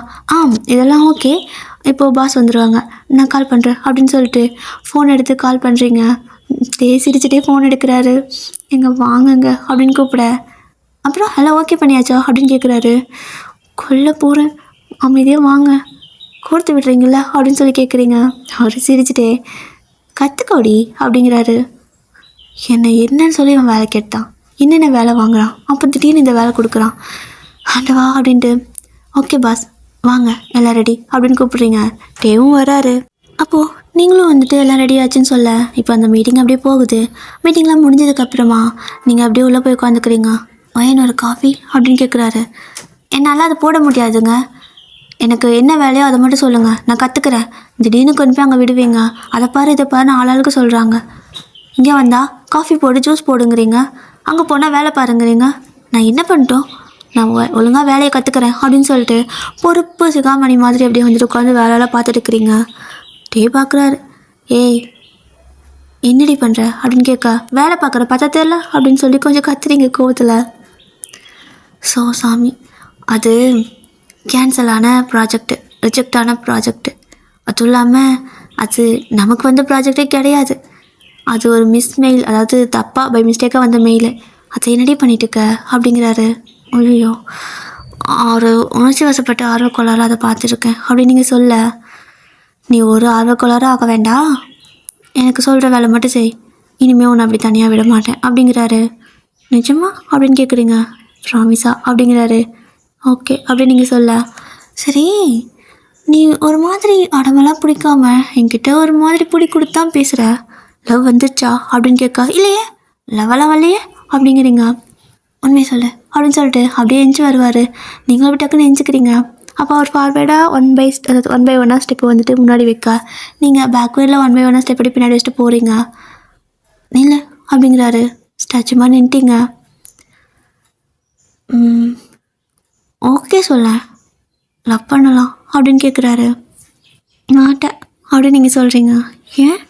இதெல்லாம் ஓகே, இப்போது பாஸ் வந்துடுவாங்க, நான் கால் பண்ணுறேன் அப்படின்னு சொல்லிட்டு ஃபோன் எடுத்து கால் பண்ணுறீங்க. சிரிச்சுட்டே ஃபோன் எடுக்கிறாரு. எங்கே வாங்குங்க அப்படின்னு கூப்பிட. அப்புறம் ஹலோ ஓகே பண்ணியாச்சா அப்படின்னு கேட்குறாரு. கொல்ல போகிறேன், அமைதியாக வாங்க, கொடுத்து விடுறீங்களா அப்படின்னு சொல்லி கேட்குறீங்க. அவர் சிரிச்சுட்டே கற்றுக்கோடி அப்படிங்கிறாரு. என்னை என்னன்னு சொல்லி அவன் வேலை கேட்டான், என்னென்ன வேலை வாங்குறான், அப்போ திடீர்னு இந்த வேலை கொடுக்குறான், ஆண்டவா அப்படின்ட்டு. ஓகே பாஸ் வாங்க எல்லாம் ரெடி அப்படின்னு கூப்பிட்றீங்க. டேவும் வராரு. அப்போது நீங்களும் வந்துட்டு எல்லாம் ரெடி ஆச்சுன்னு சொல்ல. இப்போ அந்த மீட்டிங் அப்படியே போகுது. மீட்டிங்லாம் முடிஞ்சதுக்கப்புறமா நீங்கள் அப்படியே உள்ளே போய் உட்காந்துக்கிறீங்க. வயன் ஒரு காஃபி அப்படின்னு கேட்குறாரு. என்னால் அதை போட முடியாதுங்க, எனக்கு என்ன வேலையோ அதை மட்டும் சொல்லுங்கள், நான் கற்றுக்குறேன். திடீர்னு கொண்டு போய் அங்கே விடுவீங்க, அதை பாரு இதை பாருன்னு ஆளாளுக்கு சொல்கிறாங்க. இங்கே வந்தால் காஃபி போடு ஜூஸ் போடுங்கிறீங்க, அங்கே போனால் வேலை பாருங்கிறீங்க. நான் என்ன பண்ணிட்டோம், நான் ஒழுங்காக வேலையை கற்றுக்குறேன் அப்படின்னு சொல்லிட்டு பொறுப்பு சிகாமணி மாதிரி அப்படியே வந்துட்டு உட்காந்து வேலையெல்லாம் பார்த்துட்டு இருக்கிறீங்க. டே பார்க்குறாரு. ஏய் என்னடி பண்ணுற அப்படின்னு கேட்க. வேலை பார்க்குற பார்த்தா தெரியல அப்படின்னு சொல்லி கொஞ்சம் கத்துறீங்க கோவத்தில். ஸோ சாமி அது கேன்சலான ப்ராஜெக்டு, ரிஜெக்டான ப்ராஜெக்டு, அதுவும் இல்லாமல் அது நமக்கு வந்த ப்ராஜெக்டே கிடையாது, அது ஒரு மெயில், அதாவது தப்பாக பை மிஸ்டேக்காக வந்த மெயில், அதை என்னடி பண்ணிட்டுருக்க அப்படிங்கிறாரு. ஐயோ ஒரு உணர்ச்சி வசப்பட்ட ஆர்வக்கோளாறு அதை பார்த்துருக்கேன் அப்படின்னு நீங்கள் சொல்ல. நீ ஒரு ஆர்வக்கோளாறாக ஆக வேண்டாம், எனக்கு சொல்கிற வேலை மட்டும் செய், இனிமேல் உன்னை அப்படி தனியாக விட மாட்டேன் அப்படிங்கிறாரு. நிஜமா அப்படின்னு கேட்குறீங்க. ப்ராமிஸா அப்படிங்கிறாரு. ஓகே அப்படின்னு நீங்கள் சொல்ல. சரி நீ ஒரு மாதிரி அடமெல்லாம் பிடிக்காம என்கிட்ட ஒரு மாதிரி பிடி கொடுத்தான் பேசுகிற, லவ் வந்துடுச்சா அப்படின்னு கேட்க. இல்லையே லவ்வெல்லாம் வரலையே அப்படிங்கிறீங்க. உண்மையை சொல்லு அப்படின்னு சொல்லிட்டு அப்படியே எஞ்சி வருவார். நீங்களும் அப்படி டக்குன்னு எஞ்சிக்கிறீங்க. அப்போ அவர் ஃபார்வேர்டாக 1/1 ஸ்டெப்பு வந்துட்டு முன்னாடி வைக்க, நீங்கள் பேக்வேர்டில் 1/1 ஸ்டெப் அப்படி பின்னாடி வச்சுட்டு போகிறீங்க. நில்லு அப்படிங்கிறாரு. ஸ்டாச்சு மாதிரி நின்ட்டிங்க. ஓகே சொல்ல லவ் பண்ணலாம் அப்படின்னு கேட்குறாரு. மாட்டேன் அப்படின்னு நீங்கள் சொல்கிறீங்க. ஏன்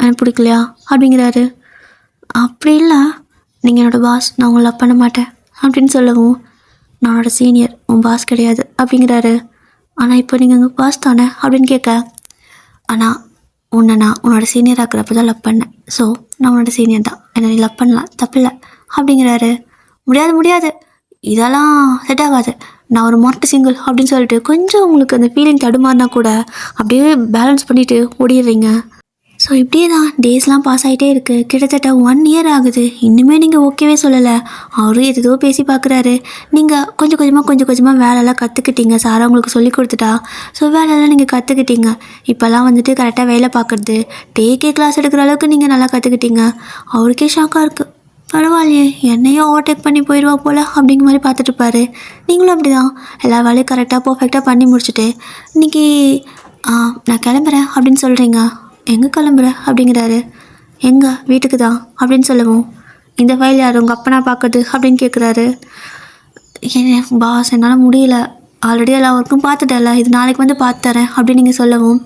எனக்கு பிடிக்கலையா அப்படிங்கிறாரு. அப்படி இல்லை, நீங்கள் என்னோடய பாஸ், நான் உங்களை லவ் பண்ண மாட்டேன் அப்படின்னு சொல்லவும், நான் உன்னோட சீனியர், உன் பாஸ் கிடையாது அப்படிங்கிறாரு. ஆனால் இப்போ நீங்கள் உங்கள் பாஸ் தானே அப்படின்னு கேட்க, ஆனால் உன்னை நான் உன்னோட சீனியர் ஆக்கிறப்ப தான் லவ் பண்ணேன். ஸோ நான் உன்னோட சீனியர் தான், என்னை நீ லவ் பண்ணலாம், தப்பில்லை அப்படிங்கிறாரு. முடியாது முடியாது, இதெல்லாம் செட் ஆகாது, நான் ஒரு மொட்டை சிங்கிள் அப்படின்னு சொல்லிட்டு கொஞ்சம் உங்களுக்கு அந்த ஃபீலிங் தடுமாறினா கூட அப்படியே பேலன்ஸ் பண்ணிவிட்டு ஓடிடுறீங்க. ஸோ இப்படியே தான் டேஸ்லாம் பாஸ் ஆகிட்டே இருக்குது. கிட்டத்தட்ட 1 இயர் ஆகுது. இன்னுமே நீங்கள் ஓகேவே சொல்லலை. அவரும் எதோ பேசி பார்க்குறாரு. நீங்கள் கொஞ்சம் கொஞ்சமாக வேலையெல்லாம் கற்றுக்கிட்டீங்க. சாரா உங்களுக்கு சொல்லி கொடுத்துட்டா. ஸோ வேலையெல்லாம் நீங்கள் கற்றுக்கிட்டீங்க. இப்போல்லாம் வந்துட்டு கரெக்டாக வேலை பார்க்குறது, டேக்கே கிளாஸ் எடுக்கிற அளவுக்கு நீங்கள் நல்லா கற்றுக்கிட்டீங்க. அவருக்கே ஷாக்காக இருக்குது. பரவாயில்லையே, என்னையும் ஓவர்டேக் பண்ணி போயிடுவா போல் அப்படிங்கிற மாதிரி பார்த்துட்ருப்பாரு. நீங்களும் அப்படி தான் எல்லா வேலையும் கரெக்டாக பர்ஃபெக்டாக பண்ணி முடிச்சுட்டு இன்றைக்கி நான் கிளம்புறேன் அப்படின்னு சொல்கிறீங்க. எங்கே கிளம்புற அப்படிங்கிறாரு. எங்கே, வீட்டுக்கு தான் அப்படின்னு சொல்லவும், இந்த ஃபைல் யார், உங்கள் அப்பா நான் பார்க்குறது அப்படின்னு கேட்குறாரு. என் பாஸ், என்னால் முடியல, ஆல்ரெடி எல்லா ஒர்க்கும் பார்த்துட்டல, இது நாளைக்கு வந்து பார்த்து தரேன் அப்படின்னு நீங்கள் சொல்லவும்,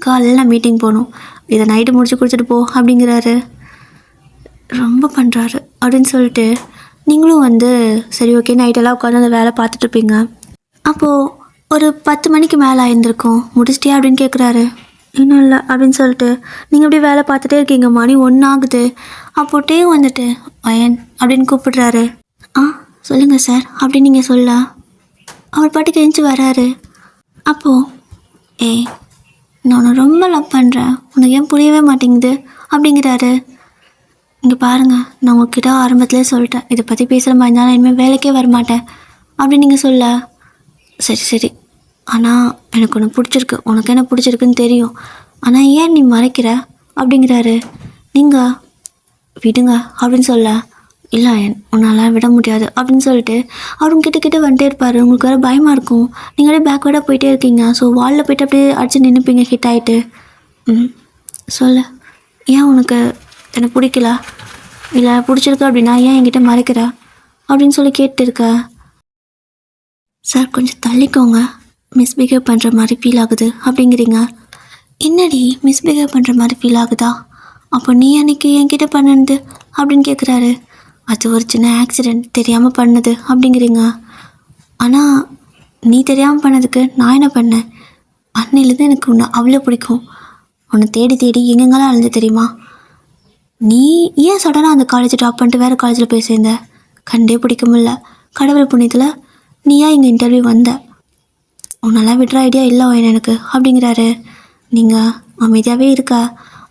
காலையில் நான் மீட்டிங் போகணும், இதை நைட்டு முடிச்சு கொடுத்துட்டு போ அப்படிங்கிறாரு. ரொம்ப பண்ணுறாரு அப்படின்னு சொல்லிட்டு நீங்களும் வந்து சரி ஓகே நைட்டெல்லாம் உட்காந்து அந்த வேலை பார்த்துட்ருப்பீங்க. அப்போது ஒரு 10 மணிக்கு மேலே ஆயிருந்திருக்கும். முடிச்சிட்டியா அப்படின்னு கேட்குறாரு. இன்னும் இல்லை அப்படின்னு சொல்லிட்டு நீங்கள் அப்படியே வேலை பார்த்துட்டே இருக்கீங்க. மணி 1 ஆகுது. அப்போ டே வந்துட்டு வயன் அப்படின்னு கூப்பிடுறாரு. சொல்லுங்கள் சார் அப்படின்னு நீங்கள் சொல்ல அவர் பாட்டுக்கு எழுந்து வராரு. அப்போது ஏய், நான் உன்னை ரொம்ப லவ் பண்ணுறேன், உனக்கு ஏன் புரியவே மாட்டேங்குது அப்படிங்கிறாரு. இங்கே பாருங்கள், நான் உங்ககிட்ட ஆரம்பத்துலேயே சொல்லிட்டேன், இதை பற்றி பேசுகிற மாதிரி இருந்தாலும் இனிமேல் வேலைக்கே வரமாட்டேன் அப்படின்னு நீங்கள் சொல்ல, சரி ஆனால் எனக்கு ஒன்று பிடிச்சிருக்கு, உனக்கு என்ன பிடிச்சிருக்குன்னு தெரியும், ஆனால் ஏன் நீ மறைக்கிற அப்படிங்கிறாரு. நீங்கள் விடுங்க அப்படின்னு சொல்ல, இல்லை உன்னால் விட முடியாது அப்படின்னு சொல்லிட்டு அவரும் கிட்ட வந்துட்டே இருப்பார். உங்களுக்கு வேறு பயமாக இருக்கும். நீங்கள் அப்படியே பேக்வேர்டாக போயிட்டே இருக்கீங்க. ஸோ வாலில் போய்ட்டு அப்படியே அடிச்சு நின்றுப்பீங்க ஹிட் ஆகிட்டு. சொல்ல, ஏன் உனக்கு எனக்கு பிடிக்கல, இல்லை பிடிச்சிருக்கு அப்படின்னா ஏன் என்கிட்ட மறைக்கிற அப்படின்னு சொல்லி கேட்டு இருக்க. சார் கொஞ்சம் தள்ளிக்கோங்க, மிஸ்பிஹேவ் பண்ணுற மாதிரி ஃபீல் ஆகுது அப்படிங்கிறீங்க. என்னடி மிஸ்பிஹேவ் பண்ணுற மாதிரி ஃபீல் ஆகுதா, அப்போ நீ அன்றைக்கி என்கிட்ட பண்ணது அப்படின்னு கேட்குறாரு. அது ஒரு சின்ன ஆக்சிடெண்ட், தெரியாமல் பண்ணது அப்படிங்கிறீங்க. ஆனால் நீ தெரியாமல் பண்ணதுக்கு நான் என்ன பண்ணேன், அன்னையிலேருந்து எனக்கு உன்னை அவ்வளோ பிடிக்கும். உன்னை தேடி எங்கெங்கெல்லாம் அழிஞ்சு தெரியுமா. நீ ஏன் சடனாக அந்த காலேஜை ட்ராப் பண்ணிட்டு வேறு காலேஜில் போய் சேர்ந்த, கண்டே பிடிக்க முடியல. கடவுள் புண்ணியத்தில் நீ ஏன் இங்கே இன்டர்வியூ வந்த, உன்னெல்லாம் விடுற ஐடியா இல்லை எனக்கு அப்படிங்கிறாரு. நீங்கள் அமைதியாகவே இருக்க.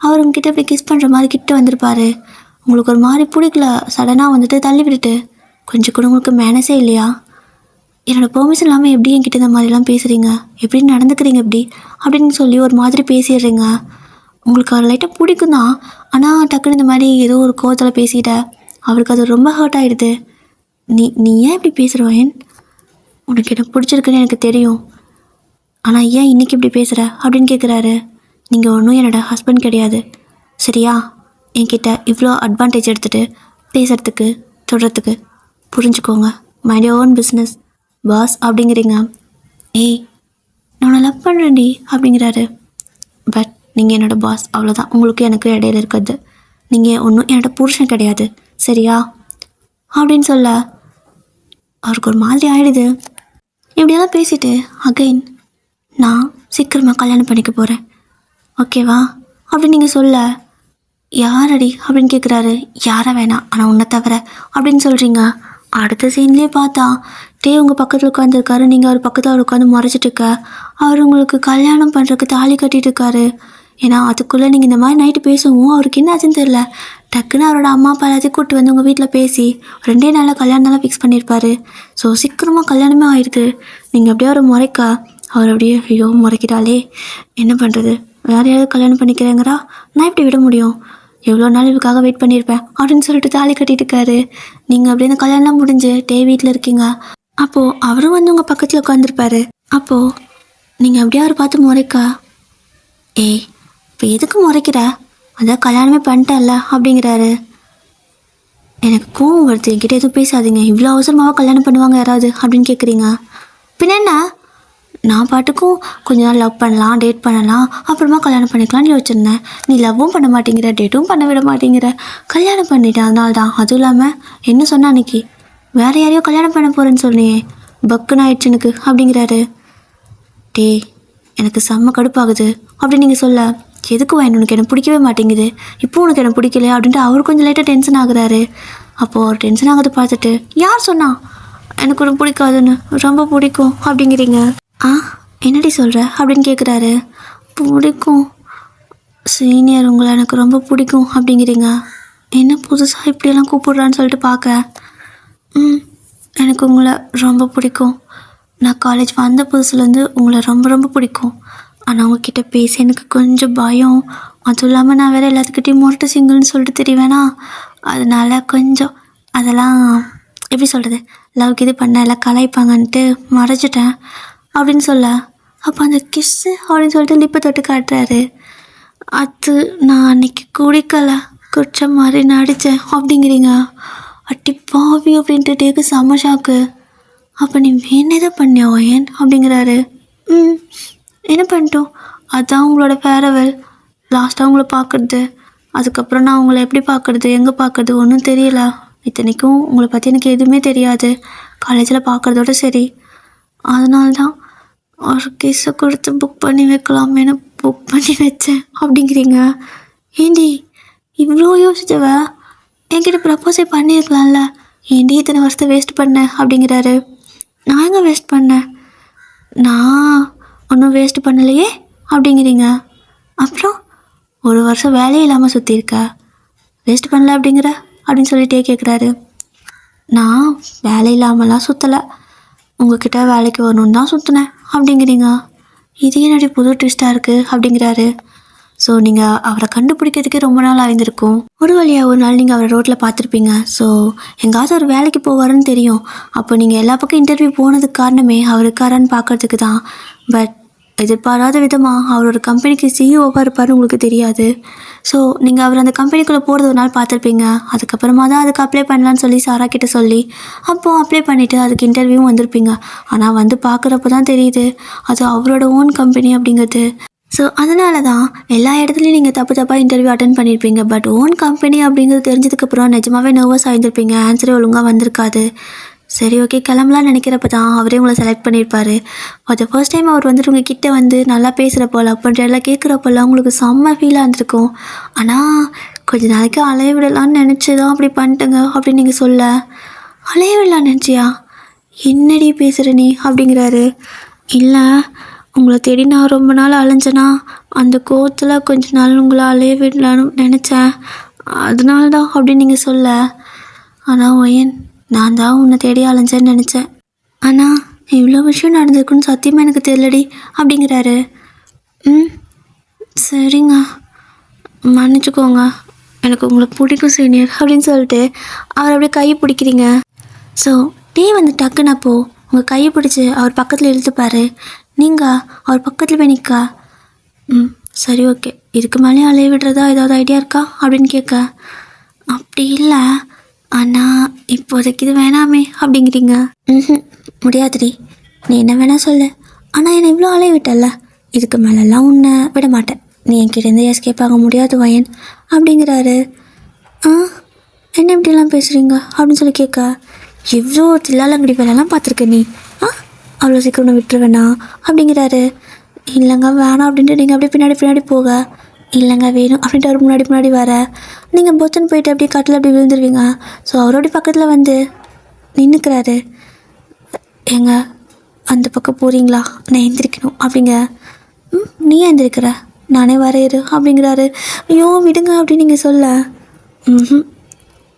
அவர் உங்ககிட்ட போய் கிஸ் பண்ணுற மாதிரி கிட்ட வந்திருப்பாரு. உங்களுக்கு ஒரு மாதிரி பிடிக்கல, சடனாக வந்துட்டு தள்ளி விட்டுட்டு கொஞ்சம் கூட உங்களுக்கு மேனஸே இல்லையா, என்னோடய பெர்மிஷன் இல்லாமல் எப்படி என்கிட்ட இந்த மாதிரிலாம் பேசுகிறீங்க, எப்படி நடந்துக்கிறீங்க எப்படி அப்படின்னு சொல்லி ஒரு மாதிரி பேசிடுறீங்க. உங்களுக்கு அவர் லைட்டாக பிடிக்கும் தான், ஆனால் டக்குன்னு இந்த மாதிரி ஏதோ ஒரு கோவத்தில் பேசிட்ட அவருக்கு அது ரொம்ப ஹர்ட் ஆகிடுது. நீ ஏன் இப்படி பேசுகிறவன், உனக்கு எனக்கு பிடிச்சிருக்குன்னு எனக்கு தெரியும், ஆனால் ஏன் இன்றைக்கி இப்படி பேசுகிற அப்படின்னு கேட்குறாரு. நீங்கள் ஒன்றும் என்னோடய ஹஸ்பண்ட் கிடையாது சரியா, என்கிட்ட இவ்வளோ அட்வான்டேஜ் எடுத்துகிட்டு பேசுகிறதுக்கு தொடுறதுக்கு, புரிஞ்சுக்கோங்க, mind your own business boss அப்படிங்கிறீங்க. ஏய், நான் உன்னை லவ் பண்ணுறேன்டி அப்படிங்கிறாரு. பட் நீங்கள் என்னோடய பாஸ், அவ்வளோதான், உங்களுக்கு எனக்கு இடையில இருக்கிறது, நீங்கள் ஒன்றும் என்னோடய புருஷன் கிடையாது சரியா அப்படின்னு சொல்ல அவருக்கு ஒரு மாதிரி ஆகிடுது. இப்படியெல்லாம் பேசிட்டு அகைன் நான் சீக்கிரமாக கல்யாணம் பண்ணிக்க போகிறேன் ஓகேவா அப்படின்னு நீங்கள் சொல்ல, யாரடி அப்படின்னு கேட்குறாரு. யாரை வேணாம், ஆனால் உன்னை தவிர அப்படின்னு சொல்கிறீங்க. அடுத்த சீன்லேயே பார்த்தா டே உங்கள் பக்கத்தில் உட்காந்துருக்காரு. நீங்கள் அவர் பக்கத்தில் அவர் உட்காந்து முறைச்சிட்ருக்க. அவர் உங்களுக்கு கல்யாணம் பண்ணுறதுக்கு தாலி கட்டிகிட்டு இருக்காரு. ஏன்னா அதுக்குள்ளே நீங்கள் இந்த மாதிரி நைட்டு பேசவும் அவருக்கு என்ன ஆச்சுன்னு தெரில, டக்குன்னு அவரோட அம்மா அப்பா எல்லாத்தையும் கூப்பிட்டு வந்து உங்கள் வீட்டில் பேசி 2 நாளில் கல்யாணம்லாம் ஃபிக்ஸ் பண்ணியிருப்பார். ஸோ சீக்கிரமாக கல்யாணமே ஆயிருக்கு. நீங்கள் அப்படியே அவரை முறைக்க அவர் அப்படியே ஐயோ முறைக்கிறாளே என்ன பண்ணுறது, வேறு யாராவது கல்யாணம் பண்ணிக்கிறேங்கிறா, நான் எப்படி விட முடியும், எவ்வளோ நாள் இதுக்காக வெயிட் பண்ணியிருப்பேன் அப்படின்னு சொல்லிட்டு தாலி கட்டிட்டு இருக்காரு. நீங்கள் அப்படியே இந்த கல்யாணம்லாம் முடிஞ்சு டே வீட்டில் இருக்கீங்க. அப்போது அவரும் வந்து உங்கள் பக்கத்தில் உட்காந்துருப்பாரு. அப்போது நீங்கள் அப்படியே அவரை பார்த்து முறைக்க, ஏய் இப்போ எதுக்கு முறைக்கிற, அதான் கல்யாணமே பண்ணிட்டேன்ல அப்படிங்கிறாரு. எனக்கு கோவம் வருது, என்கிட்ட எதுவும் பேசாதீங்க, இவ்வளோ அவசரமாக கல்யாணம் பண்ணுவாங்க யாராவது அப்படின்னு கேட்குறீங்க. பின்ன என்ன, நான் பாட்டுக்கும் கொஞ்ச நாள் லவ் பண்ணலாம், டேட் பண்ணலாம், அப்புறமா கல்யாணம் பண்ணிக்கலாம்னு யோசிச்சிருந்தேன். நீ லவ்வும் பண்ண மாட்டேங்கிற, டேட்டும் பண்ண விட மாட்டேங்கிற, கல்யாணம் பண்ணிட்டேன். அதனால தான். அதுவும் இல்லாமல் என்ன சொன்னா அன்னைக்கு, வேற யாரையோ கல்யாணம் பண்ண போகிறேன்னு சொன்னியே, பக்குன்னு ஆயிடுச்சு எனக்கு அப்படிங்கிறாரு. டேய், எனக்கு செம்ம கடுப்பாகுது அப்படின்னு நீங்கள் சொல்ல, எதுக்கு வாயின் உனக்கு எனக்கு பிடிக்கவே மாட்டேங்குது, இப்போ உனக்கு எனக்கு பிடிக்கல அப்படின்ட்டு அவர் கொஞ்சம் லைட்டாக டென்ஷன் ஆகுறாரு. அப்போது அவர் டென்ஷன் ஆகுது பார்த்துட்டு, யார் சொன்னா எனக்கு ஒன்று பிடிக்காதுன்னு, ரொம்ப பிடிக்கும் அப்படிங்கிறீங்க. ஆ, என்னடி சொல்கிற அப்படின்னு கேட்குறாரு. பிடிக்கும் சீனியர், உங்களை எனக்கு ரொம்ப பிடிக்கும் அப்படிங்கிறீங்க. என்ன புதுசாக இப்படியெல்லாம் கூப்பிடுறான்னு சொல்லிட்டு பார்க்க, எனக்கு உங்களை ரொம்ப பிடிக்கும். நான் காலேஜ் வந்த புதுசுலேருந்து உங்களை ரொம்ப ரொம்ப பிடிக்கும். ஆனால் உங்ககிட்ட பேச எனக்கு கொஞ்சம் பயம். அதுவும் இல்லாமல் நான் வேறு எல்லாத்துக்கிட்டையும் முரட்டு சிங்கிள்னு சொல்லிட்டு தெரியவேனா, அதனால் கொஞ்சம் அதெல்லாம் எப்படி சொல்கிறது, லவ்க்கு இது பண்ண எல்லாம் கலாய்ப்பாங்கன்ட்டு மறைச்சிட்டேன் அப்படின்னு சொல்ல, அப்போ அந்த கிஸ்ஸு அப்படின்னு சொல்லிட்டு லிப்பை தொட்டு காட்டுறாரு. அது நான் அன்றைக்கி குடிக்கலை, குடிச்ச மாதிரி நடித்தேன் அப்படிங்கிறீங்க. அட்டி பாவி அப்படின்ட்டு டேக்கு செம்ம ஷாக்கு. அப்போ நீ வேணே பண்ணியா ஏன் அப்படிங்கிறாரு. என்ன பண்ணிட்டோம், அதுதான் உங்களோட ஃபேரவெல், லாஸ்ட்டாக உங்களை பார்க்குறது, அதுக்கப்புறம் நான் உங்களை எப்படி பார்க்குறது, எங்கே பார்க்குறது ஒன்றும் தெரியல. இத்தனைக்கும் உங்களை பற்றி எனக்கு எதுவுமே தெரியாது, காலேஜில் பார்க்குறதோட சரி. அதனால்தான் ஒரு கிஸ்ஸை கொடுத்து புக் பண்ணி வைக்கலாமேனு புக் பண்ணி வச்சேன் அப்படிங்கிறீங்க. ஏண்டி இவ்வளோ யோசிச்சவ என்கிட்ட ப்ரப்போஸே பண்ணியிருக்கலாம்ல, ஏண்டி இத்தனை வருஷத்தை வேஸ்ட் பண்ணேன் அப்படிங்கிறாரு. நான் எங்கே வேஸ்ட் பண்ணேன், நான் ஒன்றும் வேஸ்ட் பண்ணலையே அப்படிங்கிறீங்க. அப்புறம் ஒரு வருஷம் வேலையே இல்லாமல் சுற்றிருக்க, வேஸ்ட் பண்ணல அப்படிங்கிற அப்படின்னு சொல்லிட்டே கேட்குறாரு. நான் வேலை இல்லாமலாம் சுற்றலை, உங்ககிட்ட வேலைக்கு வரணுன்னு தான் சுற்றினேன் அப்படிங்கிறீங்க. இது என்னடி புது ட்விஸ்ட்டாக இருக்குது அப்படிங்கிறாரு. ஸோ நீங்கள் அவரை கண்டுபிடிக்கிறதுக்கே ரொம்ப நாள் ஆயிருந்திருக்கும். ஒரு வழியாக ஒரு நாள் நீங்கள் அவரை ரோட்டில் பார்த்துருப்பீங்க. ஸோ எங்காவது ஒரு வேலைக்கு போவாருன்னு தெரியும். அப்போ நீங்கள் எல்லா பக்கம் இன்டர்வியூ போனதுக்கு காரணமே அவர் இருக்காரான்னு பார்க்கறதுக்கு தான். பட் எதிர்பாராத விதமாக அவரோட கம்பெனிக்கு சிஇஓவாக இருப்பார், உங்களுக்கு தெரியாது. ஸோ நீங்கள் அவர் அந்த கம்பெனிக்குள்ளே போகிறது ஒரு நாள் பார்த்துருப்பீங்க. அதுக்கப்புறமா தான் அதுக்கு அப்ளை பண்ணலான்னு சொல்லி சாரா கிட்டே சொல்லி அப்போது அப்ளை பண்ணிவிட்டு அதுக்கு இன்டர்வியூவும் வந்திருப்பீங்க. ஆனால் வந்து பார்க்குறப்ப தான் தெரியுது அது அவரோட ஓன் கம்பெனி அப்படிங்கிறது. ஸோ அதனால தான் எல்லா இடத்துலையும் நீங்கள் தப்பாக இன்டர்வியூ அட்டன் பண்ணியிருப்பீங்க. பட் ஓன் கம்பெனி அப்படிங்கிறது தெரிஞ்சதுக்கப்புறம் நிஜமாகவே நர்வஸ் ஆகியிருந்திருப்பீங்க, ஆன்சரே ஒழுங்காக வந்திருக்காது. சரி ஓகே கிளம்பலாம் நினைக்கிறப்ப தான் அவரே உங்களை செலக்ட் பண்ணியிருப்பார். ஃபார் த ஃபர்ஸ்ட் டைம் அவர் வந்துட்டு உங்கள் கிட்டே வந்து நல்லா பேசுகிறப்போ லவ் பண்ணுற எல்லாம் கேட்குறப்பெல்லாம் உங்களுக்கு செம்ம ஃபீலாக இருந்திருக்கும். ஆனால் கொஞ்ச நாளைக்கு அலைய விடலான்னு நினச்சி தான் அப்படி பண்ணிட்டேங்க அப்படின்னு நீங்கள் சொல்ல, அலைய விடலான்னு நினச்சியா, என்னடி பேசுகிற நீ அப்படிங்கிறாரு. இல்லை, உங்களை தேடி நான் ரொம்ப நாள் அலைஞ்சேனா, அந்த கோவத்தில் கொஞ்ச நாள் உங்களை அலைய விடலான்னு நினச்சேன், அதனால தான் அப்படின்னு நீங்கள் சொல்ல. ஆனால் ஒயன், நான் தான் உன்னை தேடி அலைஞ்சேன்னு நினச்சேன், ஆனால் இவ்வளோ விஷயம் நடந்திருக்குன்னு சத்தியமாக எனக்கு தெரியலடி அப்படிங்கிறாரு. சரிங்க, மன்னிச்சுக்கோங்க, எனக்கு உங்களை பிடிக்கும் சீனியர் அப்படின்னு சொல்லிட்டு அவர் அப்படியே கையை பிடிக்கிறீங்க. ஸோ டே வந்து டக்குன்னு அப்போது உங்கள் கையை பிடிச்சி அவர் பக்கத்தில் இழுத்துப்பார். நீங்கள் அவர் பக்கத்தில் போய் நிற்கா, சரி ஓகே, இதுக்கு மேலே அலைய விடுறதா ஏதாவது ஐடியா இருக்கா அப்படின்னு கேட்க, அப்படி இல்லை, ஆனால் இப்போதைக்கு இது வேணாமே அப்படிங்கிறீங்க. முடியாதுடி, நீ என்ன வேணால் சொல்லு, ஆனால் என்னை இவ்வளோ அலைய விட்டல, இதுக்கு மேலெல்லாம் உன்னை விட மாட்டேன், நீ என்கிட்டேருந்து எஸ்கேப் ஆக முடியாது வயன் அப்படிங்கிறாரு. என்ன இப்படிலாம் பேசுகிறீங்க அப்படின்னு சொல்லி கேட்க, எவ்வளோ தில்லாலங்கடி வேலைலாம் பார்த்துருக்க நீ, அவ்வளோ சீக்கிரம் நான் விட்டுருவேண்ணா அப்படிங்கிறாரு. இல்லைங்க வேணாம் அப்படின்ட்டு நீங்கள் அப்படியே பின்னாடி போக, இல்லைங்க வேணும் அப்படின்ட்டு அவர் முன்னாடி வர, நீங்கள் பொத்துன்னு போயிட்டு அப்படியே கட்டில் அப்படி விழுந்துருவீங்க. ஸோ அவரோடைய பக்கத்தில் வந்து நின்றுக்கிறாரு. ஏங்க அந்த பக்கம் போகிறீங்களா, நான் எந்திரிக்கணும் அப்படிங்க. நீ எந்திரிக்கிற, நானே வரையிரு அப்படிங்கிறாரு. ஐயோ விடுங்க அப்படின்னு நீங்கள் சொல்ல,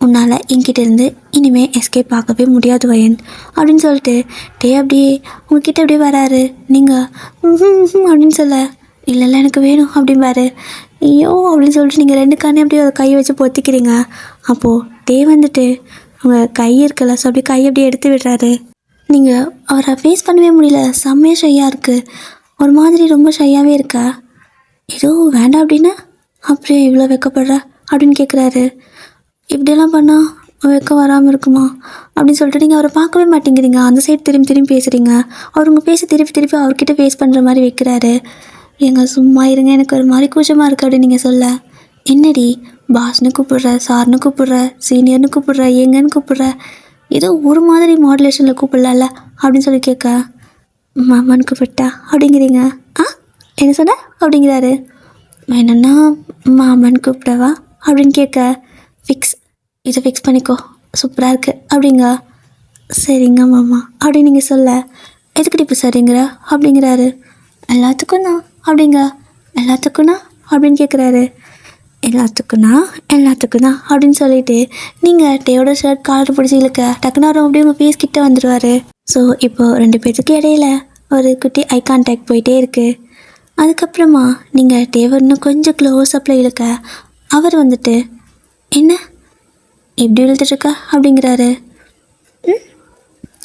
உன்னால் என்கிட்டேருந்து இனிமேல் எஸ்கேப் ஆகவே முடியாது வயன் அப்படின்னு சொல்லிட்டு டே அப்படியே உங்ககிட்ட அப்படியே வராரு. நீங்கள் அப்படின்னு சொல்ல, இல்லை எனக்கு வேணும் அப்படின்பாரு. ஐயோ அப்படின்னு சொல்லிட்டு நீங்கள் ரெண்டு கண்ணே அப்படியே அதை கையை வச்சு பொத்திக்கிறீங்க. அப்போது டே வந்துட்டு உங்கள் கை இருக்கல, ஸோ அப்படியே கையை அப்படியே எடுத்து விடுறாரு. நீங்கள் அவரை ஃபேஸ் பண்ணவே முடியல, செம்மையாக ஷையாக இருக்குது, ஒரு மாதிரி ரொம்ப ஷையாகவே இருக்கா, ஏதோ வேண்டாம் அப்படின்னா அப்படியே இவ்வளோ வைக்கப்படுற அப்படின்னு கேட்குறாரு. இப்படியெல்லாம் பண்ணால் வெக்கம் வராமல் இருக்குமா அப்படின்னு சொல்லிட்டு நீங்கள் அவரை பார்க்கவே மாட்டேங்கிறீங்க. அந்த சைடு திரும்பி திரும்பி பேசுகிறீங்க. அவர் உங்கள் பேச திருப்பி திருப்பி அவர்கிட்ட ஃபேஸ் பண்ணுற மாதிரி வைக்கிறாரு. எங்க சும்மா இருங்க, எனக்கு ஒரு மாதிரி கூச்சமாக இருக்குது அப்படின்னு நீங்கள் சொல்ல, என்னடி பாஸ்னு கூப்பிடுற, சார்னு கூப்பிடுற, சீனியர்னு கூப்பிடுற, எங்கன்னு கூப்பிடுற, ஏதோ ஒரு மாதிரி மாடுலேஷனில் கூப்பிடலாம்ல அப்படின்னு சொல்லி கேட்க, மாமான்னு கூப்பிட்டா அப்படிங்கிறீங்க. ஆ என்ன சொன்ன அப்படிங்கிறாரு. வேணும்னா மாமான்னு கூப்பிடவா அப்படின்னு கேட்க, ஃபிக்ஸ், இதை ஃபிக்ஸ் பண்ணிக்கோ, சூப்பராக இருக்குது அப்படிங்க. சரிங்க மாமா அப்படின்னு நீங்கள் சொல்ல, எதுக்கிட்ட இப்போ சரிங்கிற அப்படிங்கிறாரு. எல்லாத்துக்கும் தான் அப்படிங்க. எல்லாத்துக்கும்னா அப்படின்னு கேட்குறாரு. எல்லாத்துக்கும் தான் அப்படின்னு சொல்லிட்டு நீங்கள் டேயோட ஷர்ட் காலர் பிடிச்சி இழுக்க டக்குன்னு அவர் அப்படியே உங்கள் ஃபேஸ் கிட்ட வந்துடுவார். ஸோ இப்போது 2 பேருக்கு இடையில ஒரு குட்டி ஐ கான்டாக்ட் போயிட்டே இருக்குது. அதுக்கப்புறமா நீங்கள் டேவை இன்னும் கொஞ்சம் க்ளோஸ் அப்பில் இழுக்க அவர் வந்துட்டு, என்ன எப்படி இழுத்துட்ருக்க அப்படிங்கிறாரு.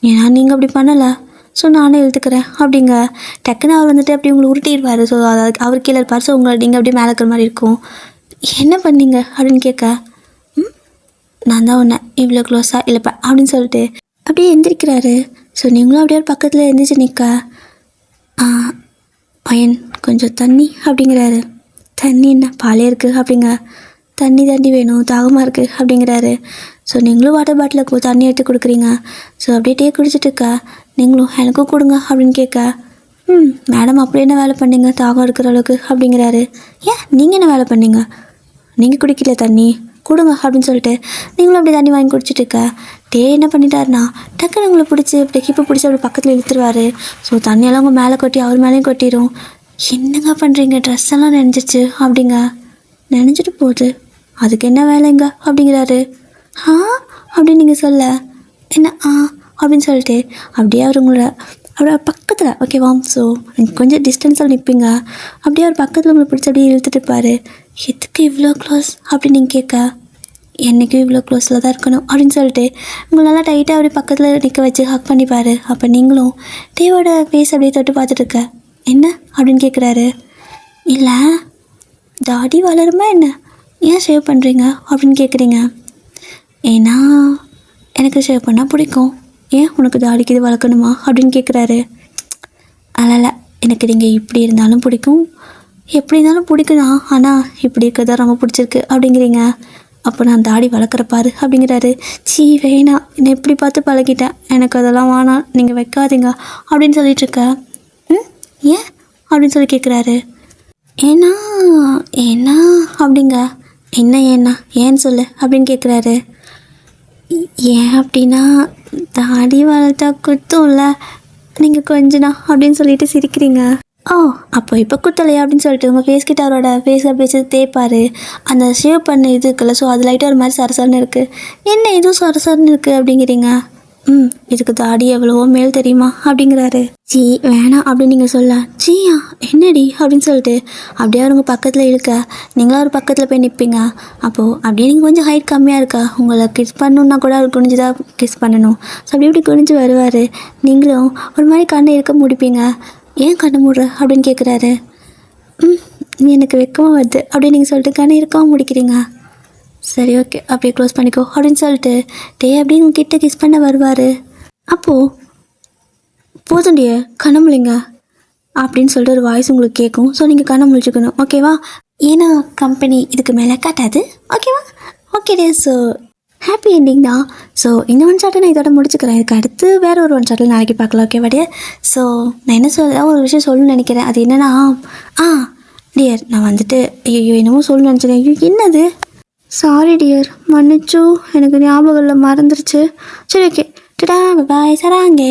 ஏன்னா நீங்கள் அப்படி பண்ணலை, ஸோ நானே இழுத்துக்கிறேன் அப்படிங்க. டக்குன்னு அவர் வந்துட்டு அப்படி உங்களை உருட்டிடுவார். ஸோ அதாவது அவர் கீழே இருப்பார். ஸோ உங்களை நீங்கள் அப்படியே மேலே இருக்கிற மாதிரி இருக்கும். என்ன பண்ணீங்க அப்படின்னு கேட்க, நான் தான் உன்னை இவ்வளோ க்ளோஸாக இழுப்பேன் அப்படின்னு சொல்லிட்டு அப்படியே எந்திரிக்கிறாரு. ஸோ நீங்களும் அப்படியே ஒரு பக்கத்தில் எந்திரிச்சு நிற்க, பையன் கொஞ்சம் தண்ணி அப்படிங்கிறாரு. தண்ணி என்ன பாலே இருக்குது அப்படிங்க. தண்ணி தாண்டி வேணும், தாகமாக இருக்குது அப்படிங்கிறாரு. ஸோ நீங்களும் வாட்டர் பாட்டிலுக்கு தண்ணி எடுத்து கொடுக்குறீங்க. ஸோ அப்படியே டே குடிச்சிட்டு இருக்கா, நீங்களும் எனக்கும் கொடுங்க அப்படின்னு கேட்க, மேடம் அப்படி என்ன வேலை பண்ணீங்க தாகம் இருக்கிற அளவுக்கு அப்படிங்கிறாரு. ஏன் நீங்கள் என்ன வேலை பண்ணீங்க, நீங்கள் குடிக்கல தண்ணி கொடுங்க அப்படின்னு சொல்லிட்டு நீங்களும் அப்படி தண்ணி வாங்கி குடிச்சிட்டு இருக்க, டே என்ன பண்ணிட்டாருன்னா டக்குன்னு உங்களை பிடிச்சி இப்படி ஹிப்பை பிடிச்சி அப்படி பக்கத்தில் இழுத்துருவார். ஸோ தண்ணியெல்லாம் உங்கள் மேலே கொட்டி அவர் மேலேயும் கொட்டிடும். என்னங்க பண்ணுறீங்க, ட்ரெஸ் எல்லாம் நினைஞ்சிச்சு அப்படிங்க. நினைஞ்சிட்டு போகுது, அதுக்கு என்ன வேலைங்க அப்படிங்கிறாரு. அப்படின்னு நீங்கள் சொல்ல, என்ன அப்படின்னு சொல்லிட்டு அப்படியே அவர் உங்களோட அவரோட பக்கத்தில் ஓகேவா. ஸோ கொஞ்சம் டிஸ்டன்ஸில் நிற்பீங்க. அப்படியே அவர் பக்கத்தில் உங்களை பிடிச்சி அப்படியே இழுத்துட்டு இருப்பார். எதுக்கு இவ்வளோ க்ளோஸ் அப்படின்னு நீங்கள் கேட்க, என்றைக்கும் இவ்வளோ க்ளோஸில் தான் இருக்கணும் அப்படின்னு சொல்லிட்டு உங்களை நல்லா டைட்டாக அப்படியே பக்கத்தில் நிற்க வச்சு ஹக் பண்ணிப்பார். அப்போ நீங்களும் டேவோட ஃபேஸ் அப்படியே தொட்டு பார்த்துட்ருக்க, என்ன அப்படின்னு கேட்குறாரு. இல்லை தாடி வளருமா என்ன, ஏன் ஷேவ் பண்ணுறீங்க அப்படின்னு கேட்குறீங்க. ஏன்னா எனக்கு ஷேவ் பண்ணால் பிடிக்கும், ஏன் உனக்கு தாடிக்கு இது வளர்க்கணுமா அப்படின்னு கேட்குறாரு. அதனால் எனக்கு நீங்கள் இப்படி இருந்தாலும் பிடிக்கும், எப்படி இருந்தாலும் பிடிக்கும் தான், ஆனால் இப்படி இருக்கிறதா ரொம்ப பிடிச்சிருக்கு அப்படிங்கிறீங்க. அப்போ நான் தாடி வளர்க்குறப்பாரு அப்படிங்கிறாரு. வேணாம், என்னை எப்படி பார்த்து பழகிட்டேன், எனக்கு அதெல்லாம் வேணாம், நீங்கள் வைக்காதீங்க அப்படின்னு சொல்லிட்டுருக்க. ஏன் அப்படின்னு சொல்லி கேட்குறாரு. ஏன்னா ஏன்னா அப்படிங்க. என்ன ஏன்னா ஏன்னு சொல்லு அப்படின்னு கேட்குறாரு. ஏன் அப்படின்னா தாடி வளர்த்தா குத்தும்ல, நீங்கள் கொஞ்சனா அப்படின்னு சொல்லிட்டு சிரிக்கிறீங்க. அப்போ இப்போ குத்தலையா அப்படின்னு சொல்லிட்டு உங்கள் ஃபேஸ் கிட்ட அவரோட ஃபேஸில் பேசி தேய்ப்பார். அந்த ஷேவ் பண்ண இது இருக்குல்ல, ஸோ அது லைட்டாக ஒரு மாதிரி சரசரன்னு இருக்குது. என்ன இதுவும் சரசரன்னு இருக்குது அப்படிங்கிறீங்க. இதுக்கு தாடி எவ்வளவோ மேல் தெரியுமா அப்படிங்கிறாரு. வேணாம் அப்படின்னு நீங்கள் சொல்ல, என்னடி அப்படின்னு சொல்லிட்டு அப்படியே அவங்க பக்கத்தில் இழுக்க நீங்களும் ஒரு பக்கத்தில் போய் நிற்பீங்க. அப்போது அப்படியே நீங்கள் கொஞ்சம் ஹைட் கம்மியாக இருக்கா, உங்களை கிஸ் பண்ணணுன்னா கூட அவர் குனிஞ்சு தான் கிஸ் பண்ணணும். ஸோ அப்படி இப்படி குனிஞ்சு வருவார். நீங்களும் ஒரு மாதிரி கண்ணை இருக்க முடிப்பீங்க. ஏன் கண்ணை மூடுற அப்படின்னு கேட்குறாரு. எனக்கு வெக்கமாக வருது அப்படின்னு நீங்கள் சொல்லிட்டு கண்ணை இருக்காமல் முடிக்கிறீங்க. சரி ஓகே அப்படியே க்ளோஸ் பண்ணிக்கோ அப்படின்னு சொல்லிட்டு டே அப்படியே உங்ககிட்ட கிஸ் பண்ண வருவார். அப்போது போதும் டியர் கண்ணை முழிங்க அப்படின்னு சொல்லிட்டு ஒரு வாய்ஸ் உங்களுக்கு கேட்கும். ஸோ நீங்கள் கண்ணை முழிச்சுக்கணும் ஓகேவா, ஏன்னா கம்பெனி இதுக்கு மேலே காட்டாது ஓகேவா. ஓகே டே, ஸோ ஹாப்பி எண்டிங் தான். ஸோ இந்த ஒன் ஷாட்டை நான் இதோட முடிச்சுக்கிறேன். இதுக்கு அடுத்து வேறு ஒரு ஒன் ஷாட்டில் நாளைக்கு பார்க்கலாம் ஓகேவா டியர். ஸோ நான் என்ன ஒரு விஷயம் சொல்லணும்னு நினைக்கிறேன். அது என்னென்னா டியர் நான் வந்துட்டு ஐயோ என்னமோ சொல்லணும்னு நினச்சேன். ஐயோ என்னது, சாரி டியர் மன்னிச்சு, எனக்கு ஞாபகம் இல்லை, மறந்துருச்சு. சரி ஓகே, டடா பாய் சராங்கே.